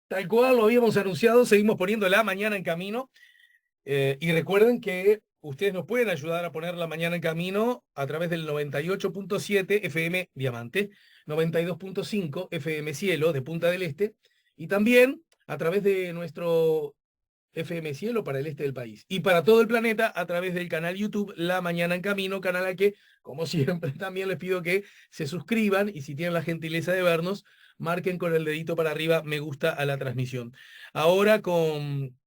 Tal cual lo habíamos anunciado, seguimos poniendo la mañana en camino. Y recuerden que ustedes nos pueden ayudar a poner la mañana en camino a través del 98.7 FM Diamante, 92.5 FM Cielo de Punta del Este, y también a través de nuestro FM Cielo para el este del país. Y para todo el planeta a través del canal YouTube La Mañana en Camino, canal al que, como siempre, también les pido que se suscriban y si tienen la gentileza de vernos, marquen con el dedito para arriba me gusta a la transmisión. Ahora con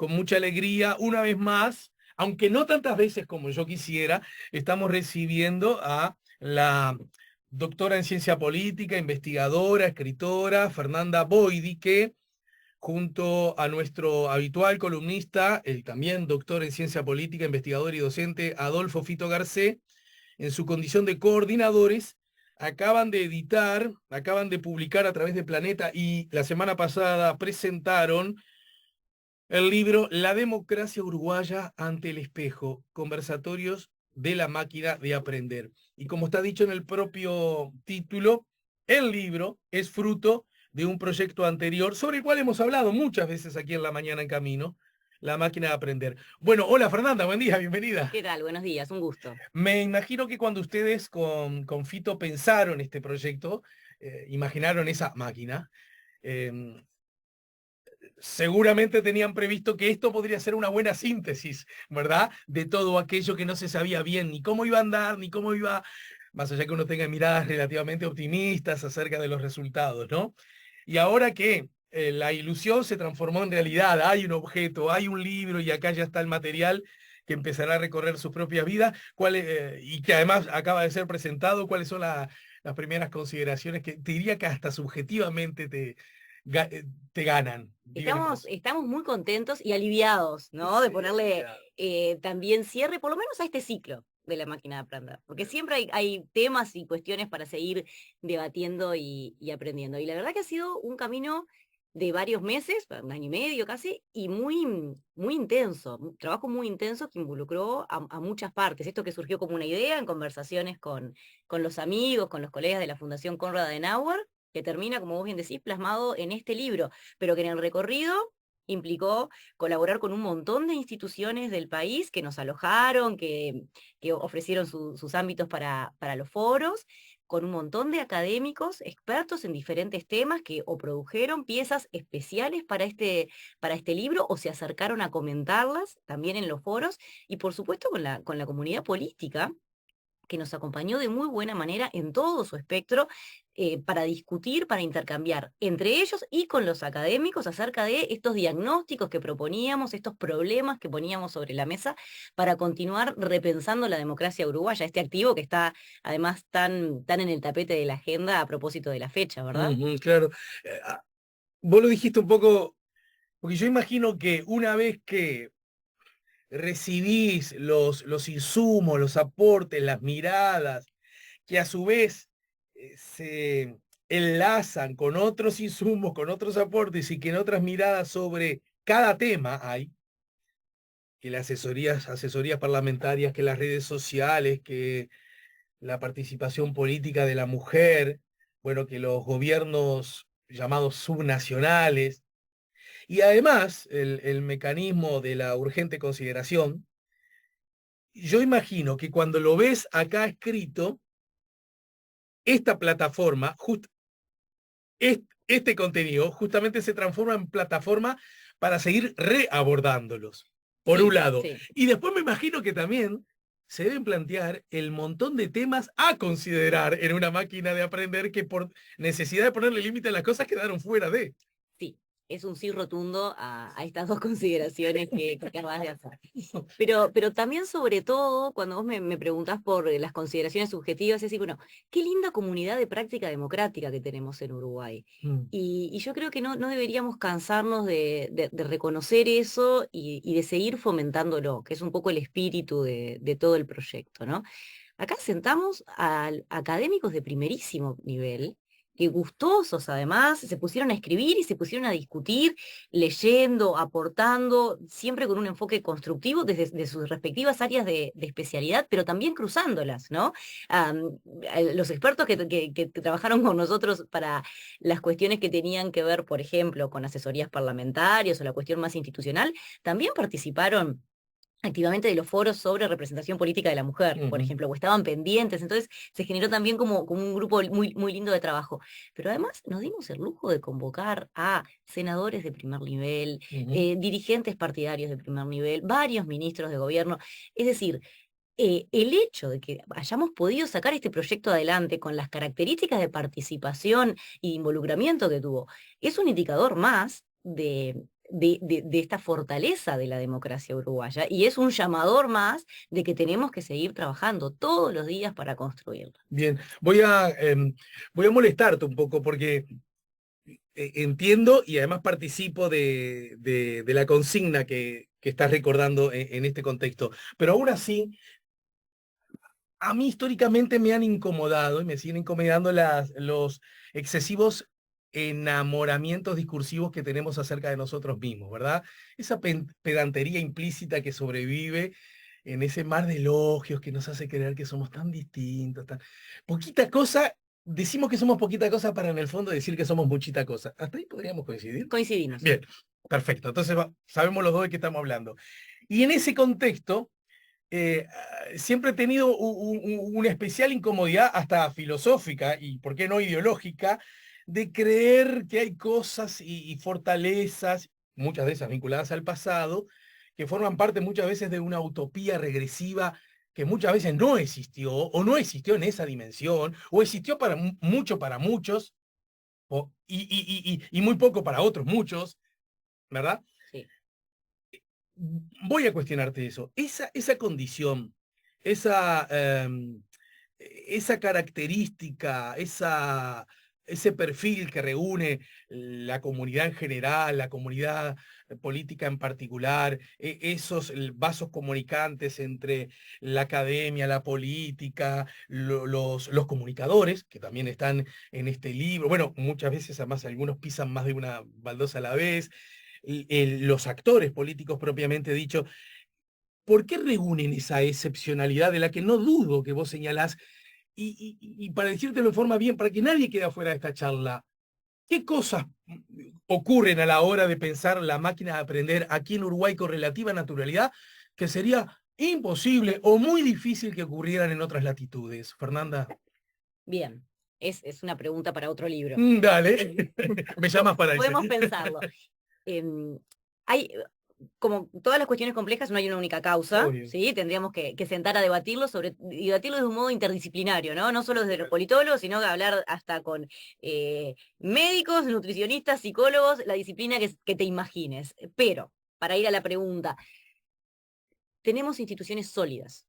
mucha alegría, una vez más, aunque no tantas veces como yo quisiera, estamos recibiendo a la doctora en ciencia política, investigadora, escritora, Fernanda Boidi, que junto a nuestro habitual columnista, el también doctor en ciencia política, investigador y docente Adolfo Fito Garcé, en su condición de coordinadores, acaban de publicar a través de Planeta y la semana pasada presentaron el libro La democracia uruguaya ante el espejo, conversatorios de la máquina de aprender. Y como está dicho en el propio título, el libro es fruto de un proyecto anterior sobre el cual hemos hablado muchas veces aquí en La Mañana en Camino, La máquina de aprender. Bueno, hola Fernanda, buen día, bienvenida. ¿Qué tal? Buenos días, un gusto. Me imagino que cuando ustedes con Fito pensaron este proyecto, imaginaron esa máquina, eh, seguramente tenían previsto que esto podría ser una buena síntesis, ¿verdad? De todo aquello que no se sabía bien, ni cómo iba a andar, ni cómo iba, más allá que uno tenga miradas relativamente optimistas acerca de los resultados, ¿no? Y ahora que la ilusión se transformó en realidad, hay un objeto, hay un libro y acá ya está el material que empezará a recorrer sus propias vidas, y que además acaba de ser presentado, ¿cuáles son las primeras consideraciones que te diría que hasta subjetivamente te ganan, Estamos, diríamos. estamos muy contentos y aliviados, ¿no? De Sí, ponerle aliviado. también cierre, por lo menos a este ciclo de la máquina de aprender, porque siempre hay temas y cuestiones para seguir debatiendo y aprendiendo. Y la verdad que ha sido un camino de varios meses, un año y medio casi, y muy intenso, un trabajo muy intenso que involucró a muchas partes. Esto que surgió como una idea en conversaciones con los amigos, con los colegas de la Fundación Konrad Adenauer, que termina, como vos bien decís, plasmado en este libro, pero que en el recorrido implicó colaborar con un montón de instituciones del país que nos alojaron, que ofrecieron sus ámbitos para los foros, con un montón de académicos, expertos en diferentes temas que o produjeron piezas especiales para este libro o se acercaron a comentarlas también en los foros y por supuesto con la comunidad política que nos acompañó de muy buena manera en todo su espectro para discutir, para intercambiar entre ellos y con los académicos acerca de estos diagnósticos que proponíamos, estos problemas que poníamos sobre la mesa para continuar repensando la democracia uruguaya, este activo que está además tan en el tapete de la agenda a propósito de la fecha, ¿verdad? Ujú, claro. Vos lo dijiste un poco, porque yo imagino que una vez que recibís los insumos, los aportes, las miradas, que a su vez se enlazan con otros insumos, con otros aportes y que en otras miradas sobre cada tema hay, que las asesorías parlamentarias, que las redes sociales, que la participación política de la mujer, bueno, que los gobiernos llamados subnacionales, y además el mecanismo de la urgente consideración, yo imagino que cuando lo ves acá escrito, esta plataforma, este contenido, justamente se transforma en plataforma para seguir reabordándolos, por un Sí, lado. sí. Y después me imagino que también se deben plantear el montón de temas a considerar en una máquina de aprender que por necesidad de ponerle límite a las cosas quedaron fuera de. Sí, es un sí rotundo a estas dos consideraciones que acabas de hacer. Pero también, sobre todo, cuando vos me preguntás por las consideraciones subjetivas, es decir, bueno, qué linda comunidad de práctica democrática que tenemos en Uruguay. Mm. Y yo creo que no deberíamos cansarnos de reconocer eso y de seguir fomentándolo, que es un poco el espíritu de todo el proyecto, ¿no? Acá sentamos a académicos de primerísimo nivel que gustosos además, se pusieron a escribir y se pusieron a discutir, leyendo, aportando, siempre con un enfoque constructivo desde de sus respectivas áreas de especialidad, pero también cruzándolas, ¿no? Los expertos que trabajaron con nosotros para las cuestiones que tenían que ver, por ejemplo, con asesorías parlamentarias o la cuestión más institucional, también participaron activamente de los foros sobre representación política de la mujer, por ejemplo, o estaban pendientes, entonces se generó también como un grupo muy lindo de trabajo. Pero además nos dimos el lujo de convocar a senadores de primer nivel, dirigentes partidarios de primer nivel, varios ministros de gobierno, es decir, el hecho de que hayamos podido sacar este proyecto adelante con las características de participación y involucramiento que tuvo, es un indicador más de esta fortaleza de la democracia uruguaya y es un llamador más de que tenemos que seguir trabajando todos los días para construirla. Bien, voy a molestarte un poco porque entiendo y además participo de la consigna que estás recordando en este contexto, pero aún así, a mí históricamente me han incomodado y me siguen incomodando los excesivos enamoramientos discursivos que tenemos acerca de nosotros mismos, ¿verdad? Esa pedantería implícita que sobrevive en ese mar de elogios que nos hace creer que somos tan distintos, tan poquita cosa. Decimos que somos poquita cosa para en el fondo decir que somos muchita cosa. ¿Hasta ahí podríamos coincidir? Coincidimos. Bien, perfecto. Entonces sabemos los dos de qué estamos hablando. Y en ese contexto, siempre he tenido una especial incomodidad, hasta filosófica y, ¿por qué no, ideológica, de creer que hay cosas y fortalezas, muchas de esas vinculadas al pasado, que forman parte muchas veces de una utopía regresiva que muchas veces no existió, o no existió en esa dimensión, o existió para mucho para muchos, y muy poco para otros muchos, ¿verdad? Sí. Voy a cuestionarte eso. Esa condición, esa, esa característica, ese perfil que reúne la comunidad en general, la comunidad política en particular, esos vasos comunicantes entre la academia, la política, los comunicadores, que también están en este libro. Bueno, muchas veces además algunos pisan más de una baldosa a la vez. Los actores políticos propiamente dicho, ¿por qué reúnen esa excepcionalidad de la que no dudo que vos señalás? Y para decírtelo de forma bien, para que nadie quede afuera de esta charla, ¿qué cosas ocurren a la hora de pensar la máquina de aprender aquí en Uruguay con relativa naturalidad que sería imposible o muy difícil que ocurrieran en otras latitudes? Fernanda. Bien, es una pregunta para otro libro. Dale, me llamas para eso. Podemos pensarlo. Hay, como todas las cuestiones complejas, no hay una única causa, ¿sí? Tendríamos que sentar a debatirlo y debatirlo de un modo interdisciplinario, ¿no? No solo desde los politólogos, sino que hablar hasta con médicos, nutricionistas, psicólogos, la disciplina que te imagines. Pero, para ir a la pregunta, tenemos instituciones sólidas,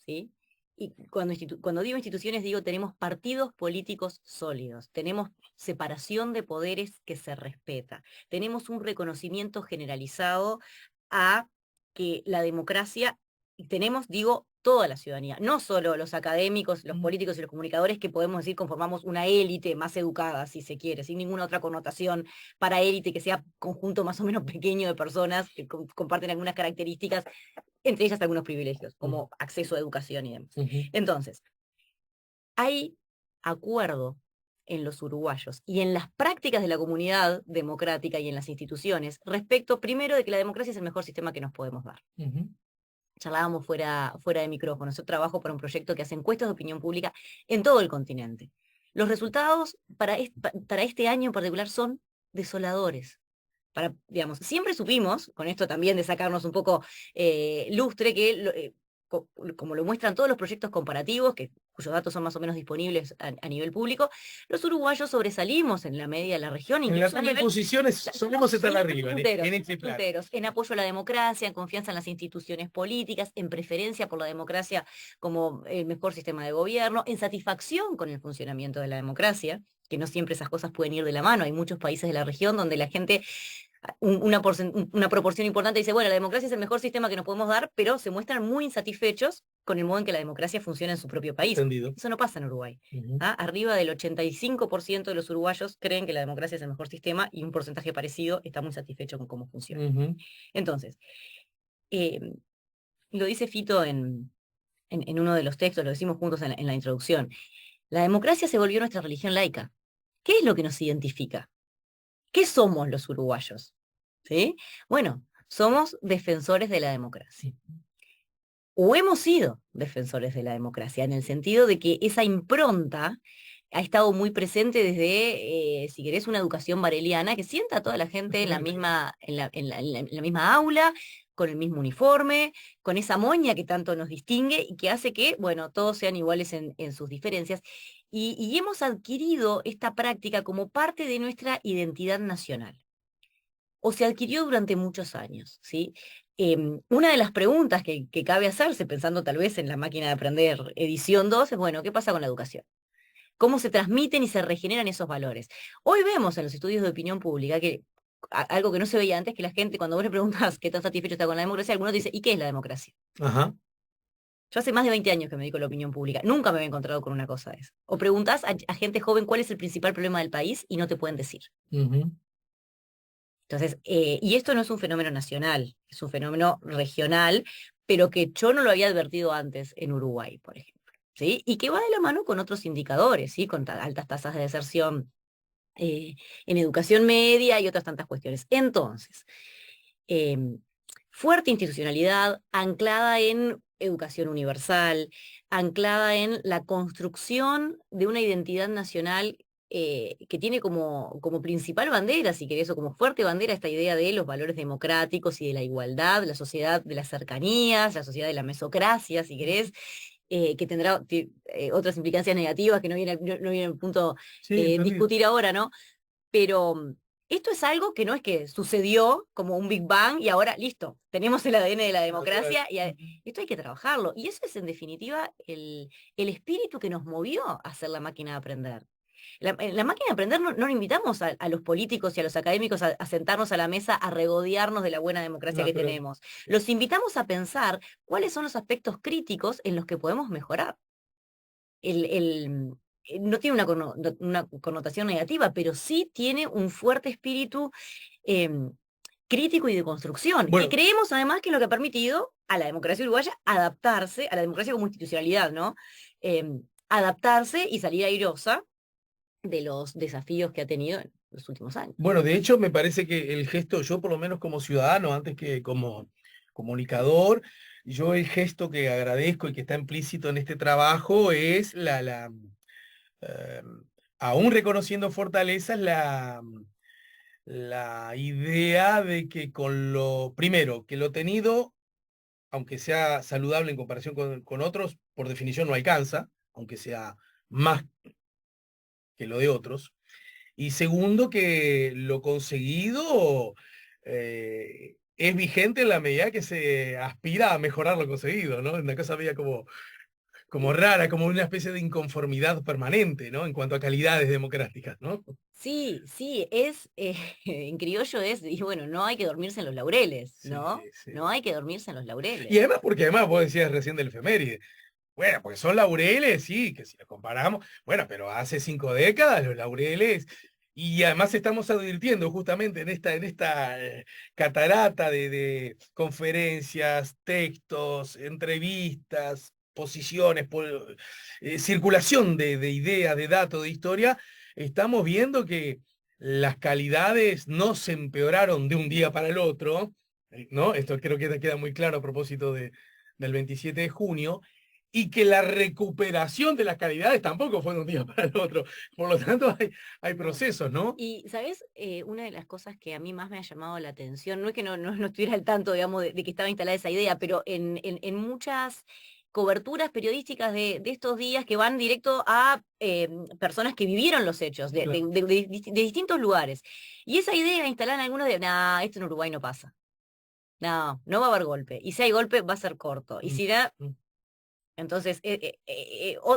¿sí? Y cuando digo instituciones, digo tenemos partidos políticos sólidos, tenemos separación de poderes que se respeta, tenemos un reconocimiento generalizado a que la democracia, y tenemos, digo, toda la ciudadanía, no solo los académicos, los políticos y los comunicadores que podemos decir conformamos una élite más educada, si se quiere, sin ninguna otra connotación para élite, que sea conjunto más o menos pequeño de personas que comparten algunas características, entre ellas algunos privilegios, como acceso a educación y demás. Entonces, hay acuerdo en los uruguayos y en las prácticas de la comunidad democrática y en las instituciones respecto, primero, de que la democracia es el mejor sistema que nos podemos dar. Charlábamos fuera de micrófonos. Yo trabajo para un proyecto que hace encuestas de opinión pública en todo el continente. Los resultados para este año en particular son desoladores. Digamos, siempre supimos, con esto también de sacarnos un poco lustre, que como lo muestran todos los proyectos comparativos, cuyos datos son más o menos disponibles a nivel público, los uruguayos sobresalimos en la media de la región. En la tabla de posiciones solemos estar arriba, en este plan. En apoyo a la democracia, en confianza en las instituciones políticas, en preferencia por la democracia como el mejor sistema de gobierno, en satisfacción con el funcionamiento de la democracia, que no siempre esas cosas pueden ir de la mano. Hay muchos países de la región donde la gente una proporción importante dice, bueno, la democracia es el mejor sistema que nos podemos dar, pero se muestran muy insatisfechos con el modo en que la democracia funciona en su propio país. Entendido. Eso no pasa en Uruguay. Arriba del 85% de los uruguayos creen que la democracia es el mejor sistema y un porcentaje parecido está muy satisfecho con cómo funciona. Entonces, lo dice Fito en uno de los textos, lo decimos juntos en la introducción, la democracia se volvió nuestra religión laica. ¿Qué es lo que nos identifica? ¿Qué somos los uruguayos? ¿Sí? Bueno, somos defensores de la democracia. O hemos sido defensores de la democracia, en el sentido de que esa impronta ha estado muy presente desde, si querés, una educación bareliana que sienta a toda la gente en la misma aula, con el mismo uniforme, con esa moña que tanto nos distingue y que hace que, bueno, todos sean iguales en sus diferencias. Y hemos adquirido esta práctica como parte de nuestra identidad nacional. O se adquirió durante muchos años, ¿sí? Una de las preguntas que cabe hacerse, pensando tal vez en la máquina de aprender edición 2, es, bueno, ¿qué pasa con la educación? ¿Cómo se transmiten y se regeneran esos valores? Hoy vemos en los estudios de opinión pública que algo que no se veía antes, que la gente, cuando vos le preguntas qué tan satisfecho está con la democracia, algunos dicen, ¿y qué es la democracia? Yo hace más de 20 años que me dedico a la opinión pública. Nunca me había encontrado con una cosa de eso. O preguntás a gente joven cuál es el principal problema del país y no te pueden decir. Entonces, y esto no es un fenómeno nacional, es un fenómeno regional, pero que yo no lo había advertido antes en Uruguay, por ejemplo. ¿Sí? Y que va de la mano con otros indicadores, ¿sí? Con altas tasas de deserción en educación media y otras tantas cuestiones. Entonces, fuerte institucionalidad anclada en educación universal, anclada en la construcción de una identidad nacional que tiene como principal bandera, si querés, o como fuerte bandera esta idea de los valores democráticos y de la igualdad, la sociedad de las cercanías, la sociedad de la mesocracia, si querés, que tendrá otras implicancias negativas que no viene al punto discutir ahora, ¿no? Pero esto es algo que no es que sucedió como un Big Bang y ahora, listo, tenemos el ADN de la democracia y esto hay que trabajarlo. Y eso es en definitiva el espíritu que nos movió a hacer la máquina de aprender. La máquina de aprender no le invitamos a los políticos y a los académicos a sentarnos a la mesa a regodearnos de la buena democracia que tenemos. Los invitamos a pensar cuáles son los aspectos críticos en los que podemos mejorar. No tiene una connotación negativa, pero sí tiene un fuerte espíritu crítico y de construcción. Y creemos además que es lo que ha permitido a la democracia uruguaya adaptarse, a la democracia como institucionalidad, ¿no? Adaptarse y salir airosa de los desafíos que ha tenido en los últimos años. Bueno, de hecho, me parece que el gesto, yo por lo menos como ciudadano, antes que como comunicador, yo el gesto que agradezco y que está implícito en este trabajo es aún reconociendo fortalezas, la idea de que con lo, primero, que lo tenido, aunque sea saludable en comparación con otros, por definición no alcanza, aunque sea más que lo de otros. Y segundo, que lo conseguido es vigente en la medida que se aspira a mejorar lo conseguido, ¿no? Una cosa media como rara, como una especie de inconformidad permanente, ¿no? En cuanto a calidades democráticas, ¿no? Sí, sí, en criollo y bueno, no hay que dormirse en los laureles, ¿no? Sí. No hay que dormirse en los laureles. Y además, porque además vos decías recién del efeméride, bueno, porque son laureles, sí, que si los comparamos, bueno, pero hace 5 décadas los laureles, y además estamos advirtiendo justamente en esta catarata de conferencias, textos, entrevistas, posiciones, circulación de ideas, de datos, de historia, estamos viendo que las calidades no se empeoraron de un día para el otro, ¿no? Esto creo que queda muy claro a propósito del 27 de junio, y que la recuperación de las calidades tampoco fue de un día para el otro. Por lo tanto, hay procesos, ¿no? Y, ¿sabes? Una de las cosas que a mí más me ha llamado la atención, no es que no estuviera al tanto, digamos, de que estaba instalada esa idea, pero en muchas coberturas periodísticas de estos días que van directo a personas que vivieron los hechos de distintos lugares. Y esa idea instalada en algunos de, nah, esto en Uruguay no pasa. No va a haber golpe. Y si hay golpe, va a ser corto. Y si da... Entonces,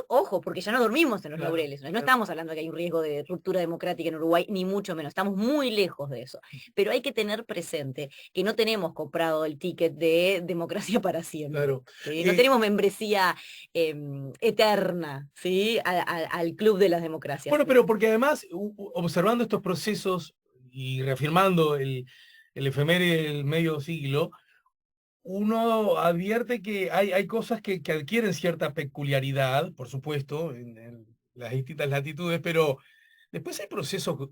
ojo, porque ya no dormimos en los Claro, laureles. No claro. estamos hablando de que hay un riesgo de ruptura democrática en Uruguay, ni mucho menos. Estamos muy lejos de eso. Pero hay que tener presente que no tenemos comprado el ticket de democracia para siempre. Claro. ¿Sí? No tenemos membresía eterna, ¿sí? Al club de las democracias. Bueno, pero porque además, observando estos procesos y reafirmando el efeméride del medio siglo, uno advierte que hay cosas que adquieren cierta peculiaridad, por supuesto, en las distintas latitudes, pero después hay procesos,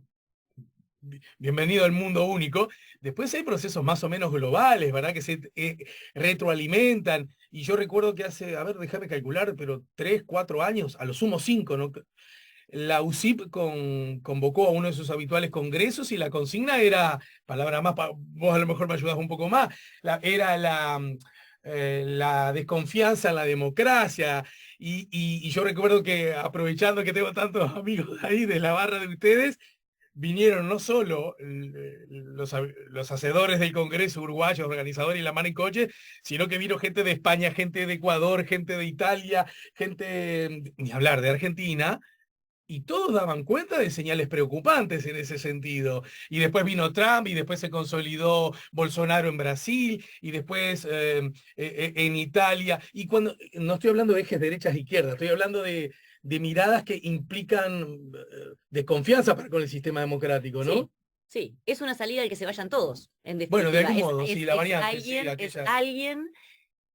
bienvenido al mundo único, después hay procesos más o menos globales, ¿verdad? Que se retroalimentan. Y yo recuerdo que hace, a ver, déjame calcular, pero 3, 4 años, a lo sumo 5, ¿no? La UCIP convocó a uno de sus habituales congresos y la consigna era, palabra más, vos a lo mejor me ayudás un poco más, era la desconfianza en la democracia. Y yo recuerdo que aprovechando que tengo tantos amigos ahí de la barra de ustedes, vinieron no solo los hacedores del Congreso uruguayos, organizadores y la mano en coche, sino que vino gente de España, gente de Ecuador, gente de Italia, gente, ni hablar, de Argentina, y todos daban cuenta de señales preocupantes en ese sentido. Y después vino Trump, y después se consolidó Bolsonaro en Brasil, y después en Italia. Y cuando no estoy hablando de ejes derechas e izquierdas, estoy hablando de miradas que implican desconfianza para con el sistema democrático, Sí, ¿no? sí, es una salida al que se vayan todos, en Bueno, de definitiva. algún modo, sí, la variante, sí, Es aquella. alguien,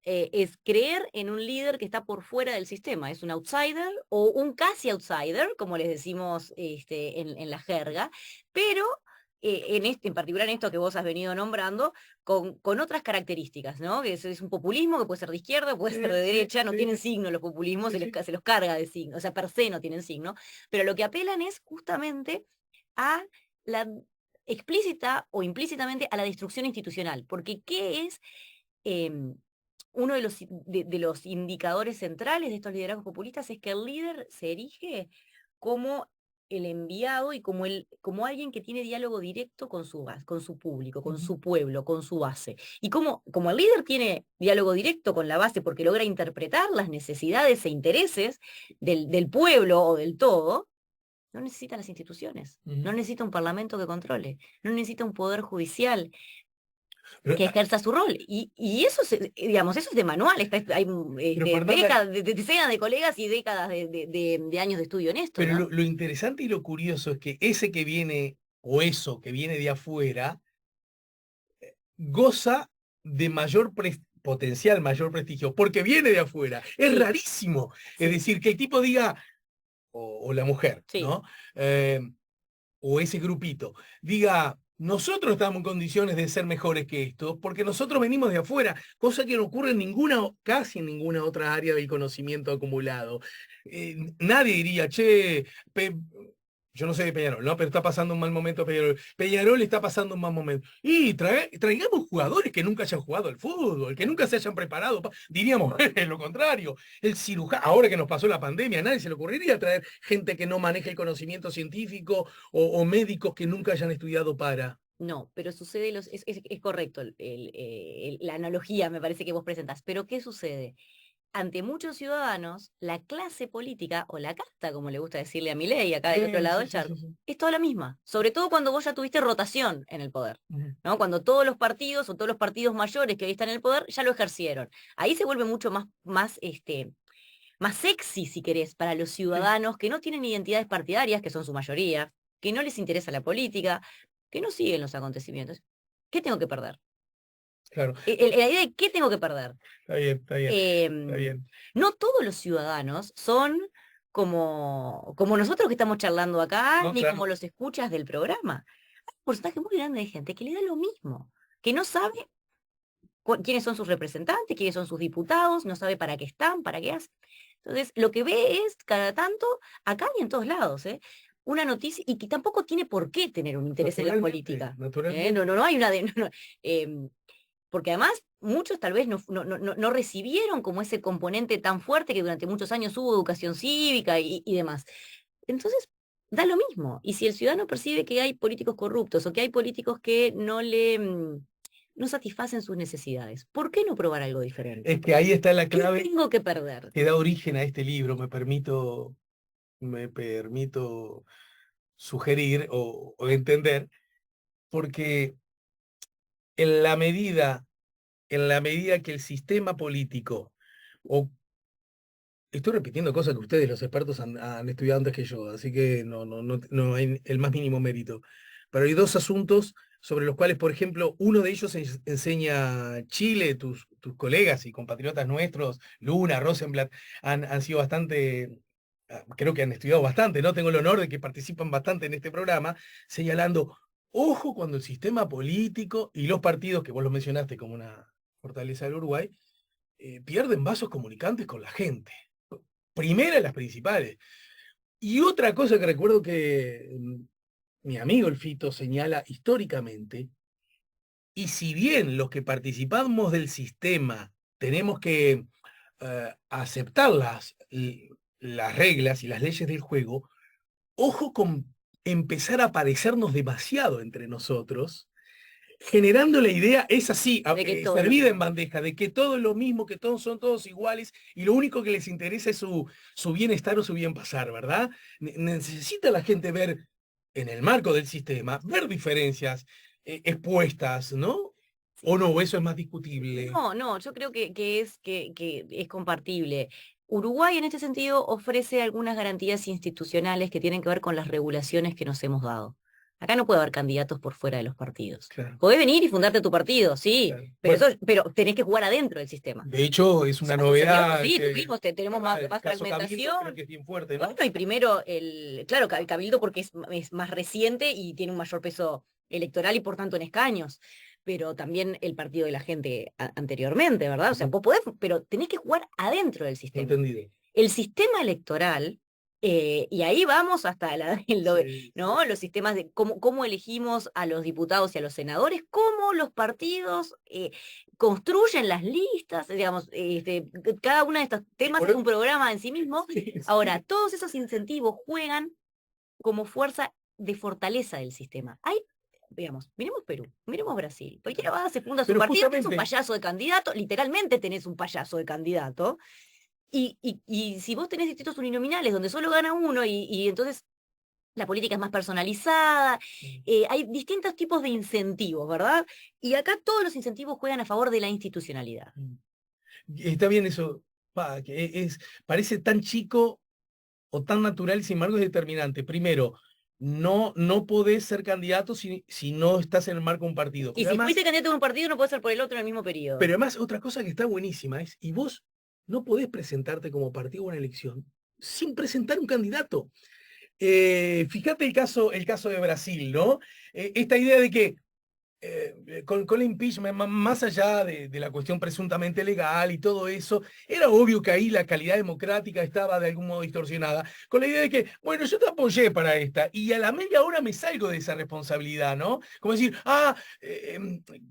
es creer en un líder que está por fuera del sistema, es un outsider o un casi outsider, como les decimos en la jerga, pero en particular en esto que vos has venido nombrando, con otras características, ¿no? Que es un populismo que puede ser de izquierda, puede ser de Sí, derecha, no sí, tienen signo los populismos, sí, sí. se los carga de signo, o sea, per se no tienen signo, pero lo que apelan es justamente a la explícita o implícitamente a la destrucción institucional, porque ¿qué es uno de los indicadores centrales de estos liderazgos populistas? Es que el líder se erige como el enviado y como alguien que tiene diálogo directo con con su público, con Ujú. su pueblo, con su base. Y como el líder tiene diálogo directo con la base porque logra interpretar las necesidades e intereses del pueblo o del todo, no necesita las instituciones, no Ujú. necesita un parlamento que controle, no necesita un poder judicial Pero, que ejerza su rol. Y eso, digamos, eso es de manual. Hay pero Fernanda, décadas, decenas de colegas y décadas de años de estudio en esto, pero ¿no? lo interesante y lo curioso es que ese que viene, o eso que viene de afuera, goza de potencial mayor prestigio, porque viene de afuera. Es Sí, rarísimo. Es sí, decir, que el tipo diga, o la mujer, sí. ¿no? Eh, o ese grupito, diga, nosotros estamos en condiciones de ser mejores que esto, porque nosotros venimos de afuera, cosa que no ocurre en ninguna, casi en ninguna otra área del conocimiento acumulado. Nadie diría, che, yo no sé de Peñarol, ¿no? Pero está pasando un mal momento Peñarol. Peñarol está pasando un mal momento. Y traigamos jugadores que nunca hayan jugado al fútbol, que nunca se hayan preparado. Diríamos lo contrario. El cirujano, ahora que nos pasó la pandemia, a nadie se le ocurriría traer gente que no maneje el conocimiento científico o médicos que nunca hayan estudiado para. No, pero sucede, es correcto la analogía, me parece que vos presentás. Pero ¿qué sucede? Ante muchos ciudadanos, la clase política, o la casta, como le gusta decirle a Milei, acá del otro lado Sí, del sí, sí, charco, sí. es toda la misma. Sobre todo cuando vos ya tuviste rotación en el poder, Ujú. ¿no? Cuando todos los partidos o todos los partidos mayores que hoy están en el poder ya lo ejercieron. Ahí se vuelve mucho más sexy, si querés, para los Sí, ciudadanos que no tienen identidades partidarias, que son su mayoría, que no les interesa la política, que no siguen los acontecimientos. ¿Qué tengo que perder? claro. La idea de qué tengo que perder. Está bien, está bien, está Em, bien. no todos los ciudadanos son como nosotros que estamos charlando acá, No, ni como claro. los escuchas del programa. Hay un porcentaje muy grande de gente que le da lo mismo, que no sabe quiénes son sus representantes, quiénes son sus diputados, no sabe para qué están, para qué hacen. Entonces, lo que ve es cada tanto, acá y en todos lados, una noticia, y que tampoco tiene por qué tener un interés en la Naturalmente, política. No, naturalmente. no hay una de. No, no, porque además muchos tal vez no recibieron como ese componente tan fuerte que durante muchos años hubo educación cívica y demás. Entonces, da lo mismo. Y si el ciudadano percibe que hay políticos corruptos o que hay políticos que no satisfacen sus necesidades. ¿Por qué no probar algo diferente? Es que ahí está la ¿Qué clave tengo que perder? que da origen a este libro, me permito sugerir o entender, porque en la medida, en la medida que el sistema político, o estoy repitiendo cosas que ustedes, los expertos, han estudiado antes que yo, así que no hay el más mínimo mérito. Pero hay dos asuntos sobre los cuales, por ejemplo, uno de ellos enseña Chile, tus colegas y compatriotas nuestros, Luna, Rosenblatt, han sido bastante, creo que han estudiado bastante, ¿no? Tengo el honor de que participan bastante en este programa, señalando, ojo cuando el sistema político y los partidos, que vos los mencionaste como una fortaleza del Uruguay, pierden vasos comunicantes con la gente. Primera de las principales. Y otra cosa que recuerdo que mi amigo el Fito señala históricamente, y si bien los que participamos del sistema tenemos que aceptar las reglas y las leyes del juego, ojo con empezar a parecernos demasiado entre nosotros, generando la idea, es así, De que todo es lo servida en mismo. bandeja, de que todo es lo mismo, que todos son todos iguales y lo único que les interesa es su bienestar o su bien pasar, ¿verdad? Necesita la gente ver, en el marco del sistema, ver diferencias expuestas, ¿no? O Sí. no, eso es más discutible. No, yo creo que es compartible. Uruguay en este sentido ofrece algunas garantías institucionales que tienen que ver con las regulaciones que nos hemos dado. Acá no puede haber candidatos por fuera de los partidos. Claro, Podés venir y fundarte tu partido, sí, claro. pero Bueno, pero tenés que jugar adentro del sistema. de hecho, es una Ya sucedió, novedad sí, que tenemos el más caso Cabildo creo fragmentación. que es bien fuerte, Bueno, ¿no? y primero, claro, el Cabildo porque es más reciente y tiene un mayor peso electoral y por tanto en escaños, pero también el Partido de la Gente anteriormente, ¿verdad? O sea, Ujú. vos podés, pero tenés que jugar adentro del sistema. Entendido. El sistema electoral, y ahí vamos hasta Sí, sí. ¿no? Los sistemas de cómo elegimos a los diputados y a los senadores, cómo los partidos construyen las listas, digamos, cada uno de estos Y temas es un programa en sí mismo. sí, Ahora, sí. todos esos incentivos juegan como fuerza de fortaleza del sistema. Hay, veamos, miremos Perú, miremos Brasil. Cualquiera va, se funda su Pero partido, es un justamente, payaso de candidato, literalmente tenés un payaso de candidato, y si vos tenés distritos uninominales donde solo gana uno y entonces la política es más personalizada, hay distintos tipos de incentivos, ¿verdad? Y acá todos los incentivos juegan a favor de la institucionalidad. está bien eso, que parece tan chico o tan natural y sin embargo es determinante. Primero, no podés ser candidato si no estás en el marco de un partido. Y si fuiste candidato de un partido, no puede ser por el otro en el mismo periodo. Pero además otra cosa que está buenísima es, y vos no podés presentarte como partido a una elección sin presentar un candidato. Fíjate el caso de Brasil, ¿no? Esta idea de que con el impeachment, más allá de la cuestión presuntamente legal y todo eso, era obvio que ahí la calidad democrática estaba de algún modo distorsionada, con la idea de que, bueno, yo te apoyé para esta, y a la media hora me salgo de esa responsabilidad, ¿no? Como decir,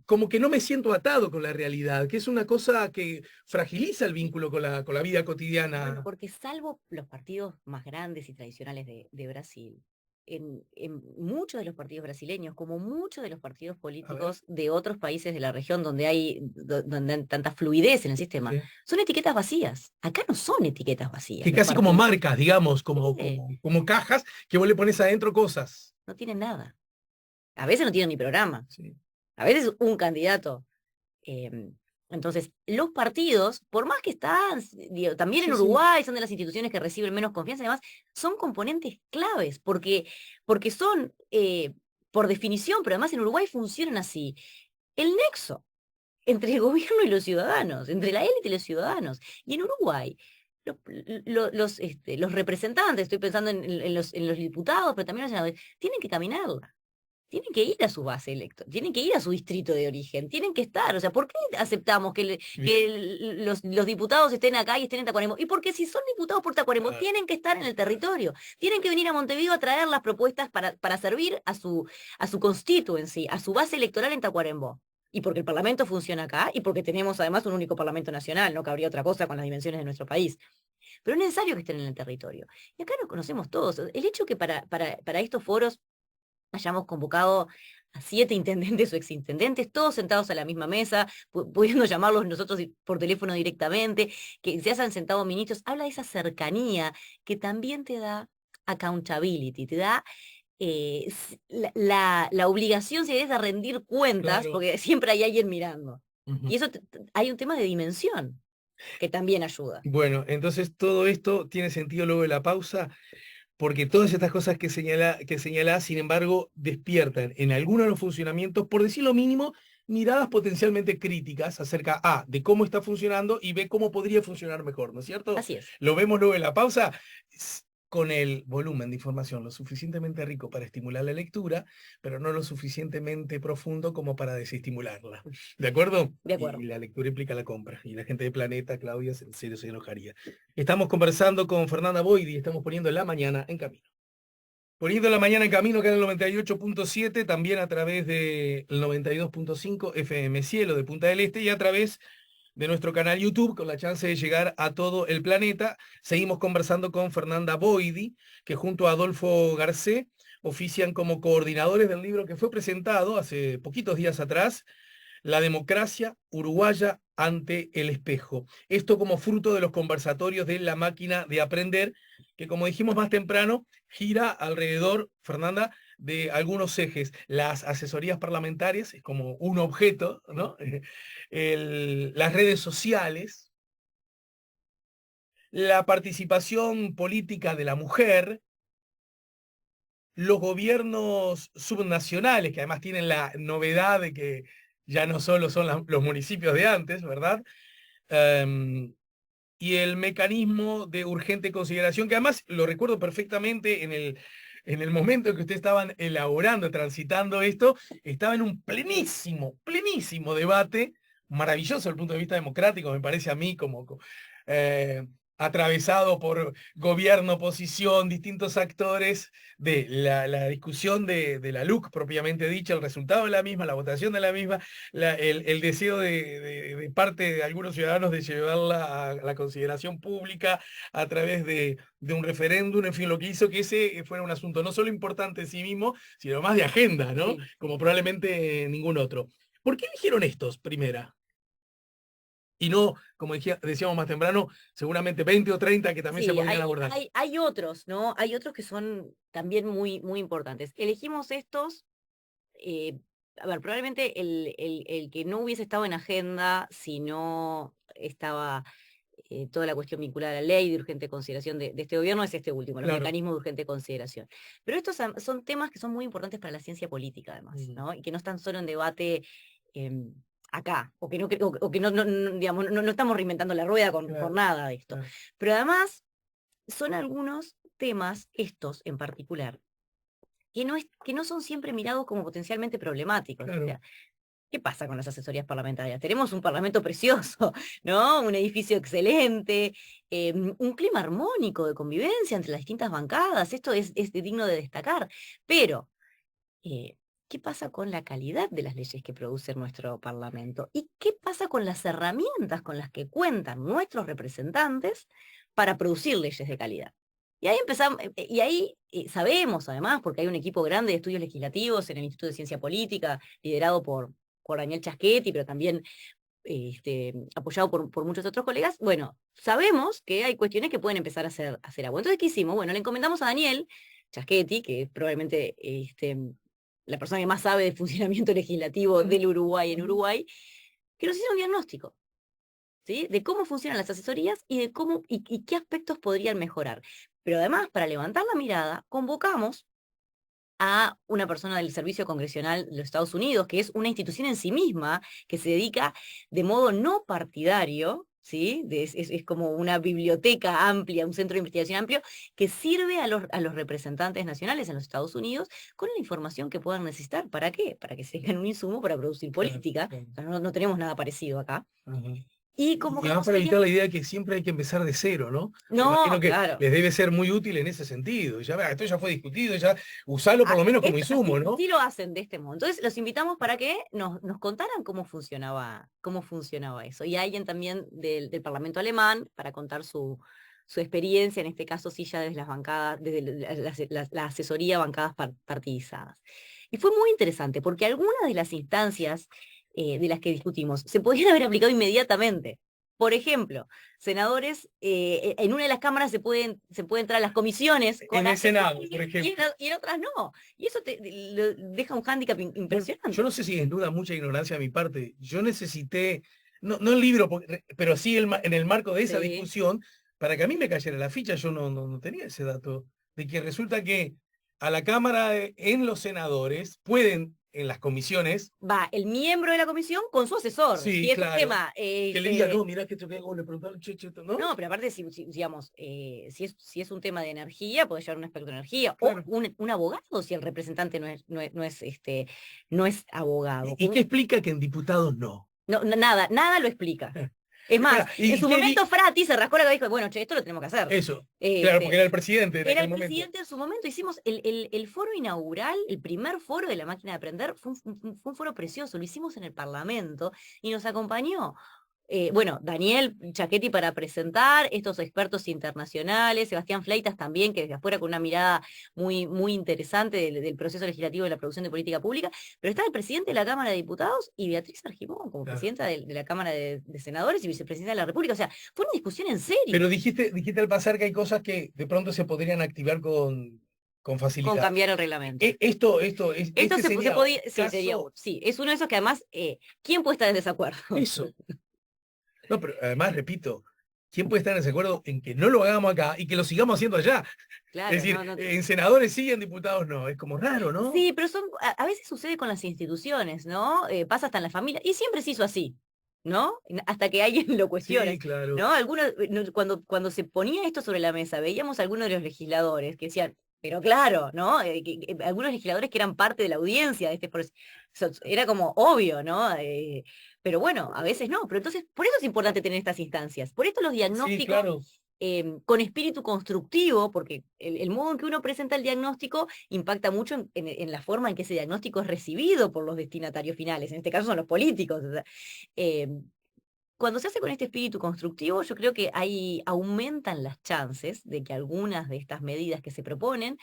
como que no me siento atado con la realidad, que es una cosa que fragiliza el vínculo con la vida Bueno, cotidiana. porque salvo los partidos más grandes y tradicionales de Brasil, en muchos de los partidos brasileños, como muchos de los partidos A ver, políticos de otros países de la región donde hay tanta fluidez en el sistema, sí. son etiquetas vacías. Acá no son etiquetas Sí, vacías los casi como partidos. marcas, digamos, Eh, como cajas que vos le pones adentro cosas. no tienen nada. A veces no tienen ni programa. Sí. A veces un candidato. Eh, entonces, los partidos, por más que están, digo, también en Sí, sí. Uruguay son de las instituciones que reciben menos confianza y demás, son componentes claves, porque son, por definición, pero además en Uruguay funcionan así, el nexo entre el gobierno y los ciudadanos, entre la élite y los ciudadanos. Y en Uruguay, los representantes, estoy pensando en los diputados, pero también los senadores, tienen que caminarla. Tienen que ir a su base electoral, tienen que ir a su distrito de origen, tienen que estar. O sea, ¿por qué aceptamos Bien. los diputados estén acá y estén en Tacuarembó? Y porque si son diputados por Tacuarembó, Ah, tienen que estar en el territorio, tienen que venir a Montevideo a traer las propuestas para servir a su constituency, a su base electoral en Tacuarembó. Y porque el Parlamento funciona acá y porque tenemos además un único Parlamento nacional, no cabría otra cosa con las dimensiones de nuestro país. Pero es necesario que estén en el territorio. Y acá nos conocemos todos. El hecho que para estos foros hayamos convocado a 7 intendentes o exintendentes, todos sentados a la misma mesa, pudiendo llamarlos nosotros por teléfono directamente, que se hayan sentado ministros, habla de esa cercanía que también te da accountability, te da la obligación, si es de rendir cuentas, Claro. porque siempre hay alguien mirando. Ujú. Y eso hay un tema de dimensión que también ayuda. Bueno, entonces todo esto tiene sentido luego de la pausa, porque todas estas cosas que señala, sin embargo, despiertan en algunos de los funcionamientos, por decir lo mínimo, miradas potencialmente críticas acerca A, de cómo está funcionando y B, cómo podría funcionar mejor, ¿no es cierto? Así es. Lo vemos luego en la pausa. Con el volumen de información lo suficientemente rico para estimular la lectura, pero no lo suficientemente profundo como para desestimularla. ¿De acuerdo? De Y acuerdo. la lectura implica la compra. Y la gente de Planeta, Claudia, en serio se enojaría. Estamos conversando con Fernanda Boyd y estamos poniendo la mañana en camino. Poniendo la mañana en camino, que en el 98.7, también a través del 92.5 FM Cielo de Punta del Este y a través de nuestro canal YouTube, con la chance de llegar a todo el planeta. Seguimos conversando con Fernanda Boidi, que junto a Adolfo Garcé ofician como coordinadores del libro que fue presentado hace poquitos días atrás, La democracia uruguaya ante el espejo. Esto como fruto de los conversatorios de La máquina de aprender, que como dijimos más temprano, gira alrededor, Fernanda, de algunos ejes. Las asesorías parlamentarias es como un objeto, ¿no? Las redes sociales, la participación política de la mujer, los gobiernos subnacionales, que además tienen la novedad de que ya no solo son los municipios de antes, ¿verdad? Um, y el mecanismo de urgente consideración, que además lo recuerdo perfectamente en el momento en que ustedes estaban elaborando, transitando esto, estaba en un plenísimo debate, maravilloso desde el punto de vista democrático, me parece a mí, eh, atravesado por gobierno, oposición, distintos actores, de la discusión de la LUC propiamente dicha, el resultado de la misma, la votación de la misma, el deseo de parte de algunos ciudadanos de llevarla a la consideración pública a través de un referéndum, en fin, lo que hizo que ese fuera un asunto no solo importante en sí mismo, sino más de agenda, ¿no? Sí. Como probablemente ningún otro. ¿Por qué eligieron estos, primera? Y no, como decíamos más temprano, seguramente 20 o 30 que también se Sí, podrían abordar. hay otros, ¿no? Hay otros que son también muy importantes. Elegimos estos, a ver, probablemente el que no hubiese estado en agenda si no estaba toda la cuestión vinculada a la ley de urgente consideración de este gobierno es este último, los Claro. mecanismos de urgente consideración. Pero estos son temas que son muy importantes para la ciencia política, además, ¿no? Y que no están solo en debate em, acá, o que o que digamos, no estamos reinventando la rueda con Claro, nada de esto. claro. Pero además son algunos temas, estos en particular, que no son siempre mirados como potencialmente problemáticos. O Claro. sea, ¿qué pasa con las asesorías parlamentarias? Tenemos un parlamento precioso, ¿no? Un edificio excelente, un clima armónico de convivencia entre las distintas bancadas. Esto es digno de destacar. Pero, eh, ¿qué pasa con la calidad de las leyes que produce nuestro parlamento? ¿Y qué pasa con las herramientas con las que cuentan nuestros representantes para producir leyes de calidad? Y ahí empezamos, y ahí sabemos además, porque hay un equipo grande de estudios legislativos en el Instituto de Ciencia Política, liderado por Daniel Chaschetti, pero también apoyado por muchos otros colegas. Bueno, sabemos que hay cuestiones que pueden empezar a hacer agua. Entonces, ¿qué hicimos? Bueno, le encomendamos a Daniel Chaschetti, que es probablemente la persona que más sabe del funcionamiento legislativo Ujú, del Uruguay en ujú. Uruguay, que nos hizo un diagnóstico. ¿Sí? De cómo funcionan las asesorías y de cómo y qué aspectos podrían mejorar. Pero además, para levantar la mirada, convocamos a una persona del Servicio Congresional de los Estados Unidos, que es una institución en sí misma, que se dedica de modo no partidario, ¿sí? Es como una biblioteca amplia, un centro de investigación amplio, que sirve a los representantes nacionales en los Estados Unidos con la información que puedan necesitar. ¿Para qué? Para que se tengan un insumo para producir Claro, política. claro. O sea, no tenemos nada parecido acá. Ajá. Y Y además convocamos para a evitar alguien. la idea de que siempre hay que empezar de cero, ¿no? Me imagino No, que claro. les debe ser muy útil en ese sentido. Ya, vea, esto ya fue discutido, ya usarlo por lo menos como insumo, ¿no? Así lo hacen de este modo. Entonces los invitamos para que nos contaran cómo funcionaba eso. Y alguien también del Parlamento alemán para contar su experiencia, en este caso sí ya desde las bancadas, desde la asesoría bancadas partidizadas. Y fue muy interesante porque algunas de las instancias de las que discutimos se podrían haber aplicado inmediatamente. Por ejemplo, senadores, en una de las cámaras se puede entrar a las comisiones con En el Senado, asesores, por ejemplo. y en otras no. Y eso deja un hándicap Bueno, impresionante. yo no sé si es duda mucha ignorancia de mi parte. Yo necesité, no el libro, pero sí en el marco de esa Sí. discusión, para que a mí me cayera la ficha, yo no tenía ese dato, de que resulta que a la Cámara, en los senadores, pueden, en las comisiones, Va el miembro de la comisión con su asesor. Si sí, es un claro, tema, que le diga, no, mirá que esto que hago, le preguntaron, ¿no? no, pero aparte, digamos, si es un tema de energía, puede llevar un aspecto de energía, o Claro. un abogado, si el representante no es abogado. ¿Y qué explica que en diputados no? No, nada lo explica. Es más, Pará, en su momento Frati se rascó la cabeza y dijo, bueno, che, esto lo tenemos que hacer. Eso, claro, porque era Este, el presidente en Era aquel el momento. presidente en su momento, hicimos el foro inaugural, el primer foro de la máquina de aprender, fue un foro precioso, lo hicimos en el Parlamento y nos acompañó. Bueno, Daniel Chaquetti para presentar, estos expertos internacionales, Sebastián Fleitas también, que desde afuera con una mirada muy interesante del proceso legislativo de la producción de política pública, pero está el presidente de la Cámara de Diputados y Beatriz Argimón como Claro. presidenta de la Cámara de Senadores y vicepresidenta de la República. O sea, fue una discusión en serio. Pero dijiste al pasar que hay cosas que de pronto se podrían activar con Con facilidad. cambiar el reglamento. Esto, Esto este se sería podía, un sí, sería, caso, sí, es uno de esos que además, ¿quién puede estar en desacuerdo? eso. No, pero además, repito, ¿quién puede estar en desacuerdo en que no lo hagamos acá y que lo sigamos haciendo allá? Es Claro, decir, no. en senadores sí, en diputados no. Es como raro, ¿no? Sí, pero a veces sucede con las instituciones, ¿no? Pasa hasta en la familia, y siempre se hizo así, ¿no? Hasta que alguien lo cuestione, Sí, claro. ¿no? Algunos, cuando se ponía esto sobre la mesa, veíamos a algunos de los legisladores que decían, pero claro, ¿no? Algunos legisladores que eran parte de la audiencia de este proceso, era como obvio, ¿no? Pero bueno, a veces no, pero entonces, por eso es importante tener estas instancias, por esto los Sí, diagnósticos claro. con espíritu constructivo, porque el modo en que uno presenta el diagnóstico impacta mucho en la forma en que ese diagnóstico es recibido por los destinatarios finales, en este caso son los políticos. O sea, eh, cuando se hace con este espíritu constructivo, yo creo que ahí aumentan las chances de que algunas de estas medidas que se proponen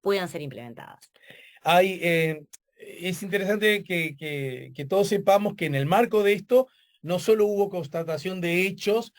puedan ser implementadas. Hay, es interesante que todos sepamos que en el marco de esto no solo hubo constatación de hechos,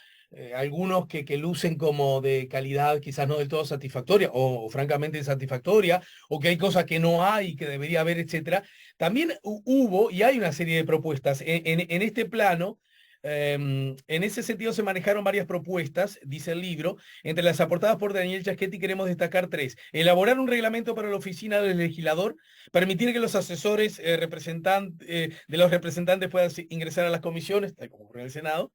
algunos que lucen como de calidad quizás no del todo satisfactoria o francamente insatisfactoria, o que hay cosas que no hay que debería haber, etcétera. También hubo y hay una serie de propuestas en este plano. En ese sentido se manejaron varias propuestas, dice el libro. Entre las aportadas por Daniel Chaschetti queremos destacar tres: elaborar un reglamento para la oficina del legislador, permitir que los asesores de los representantes puedan ingresar a las comisiones, tal como ocurre en el Senado,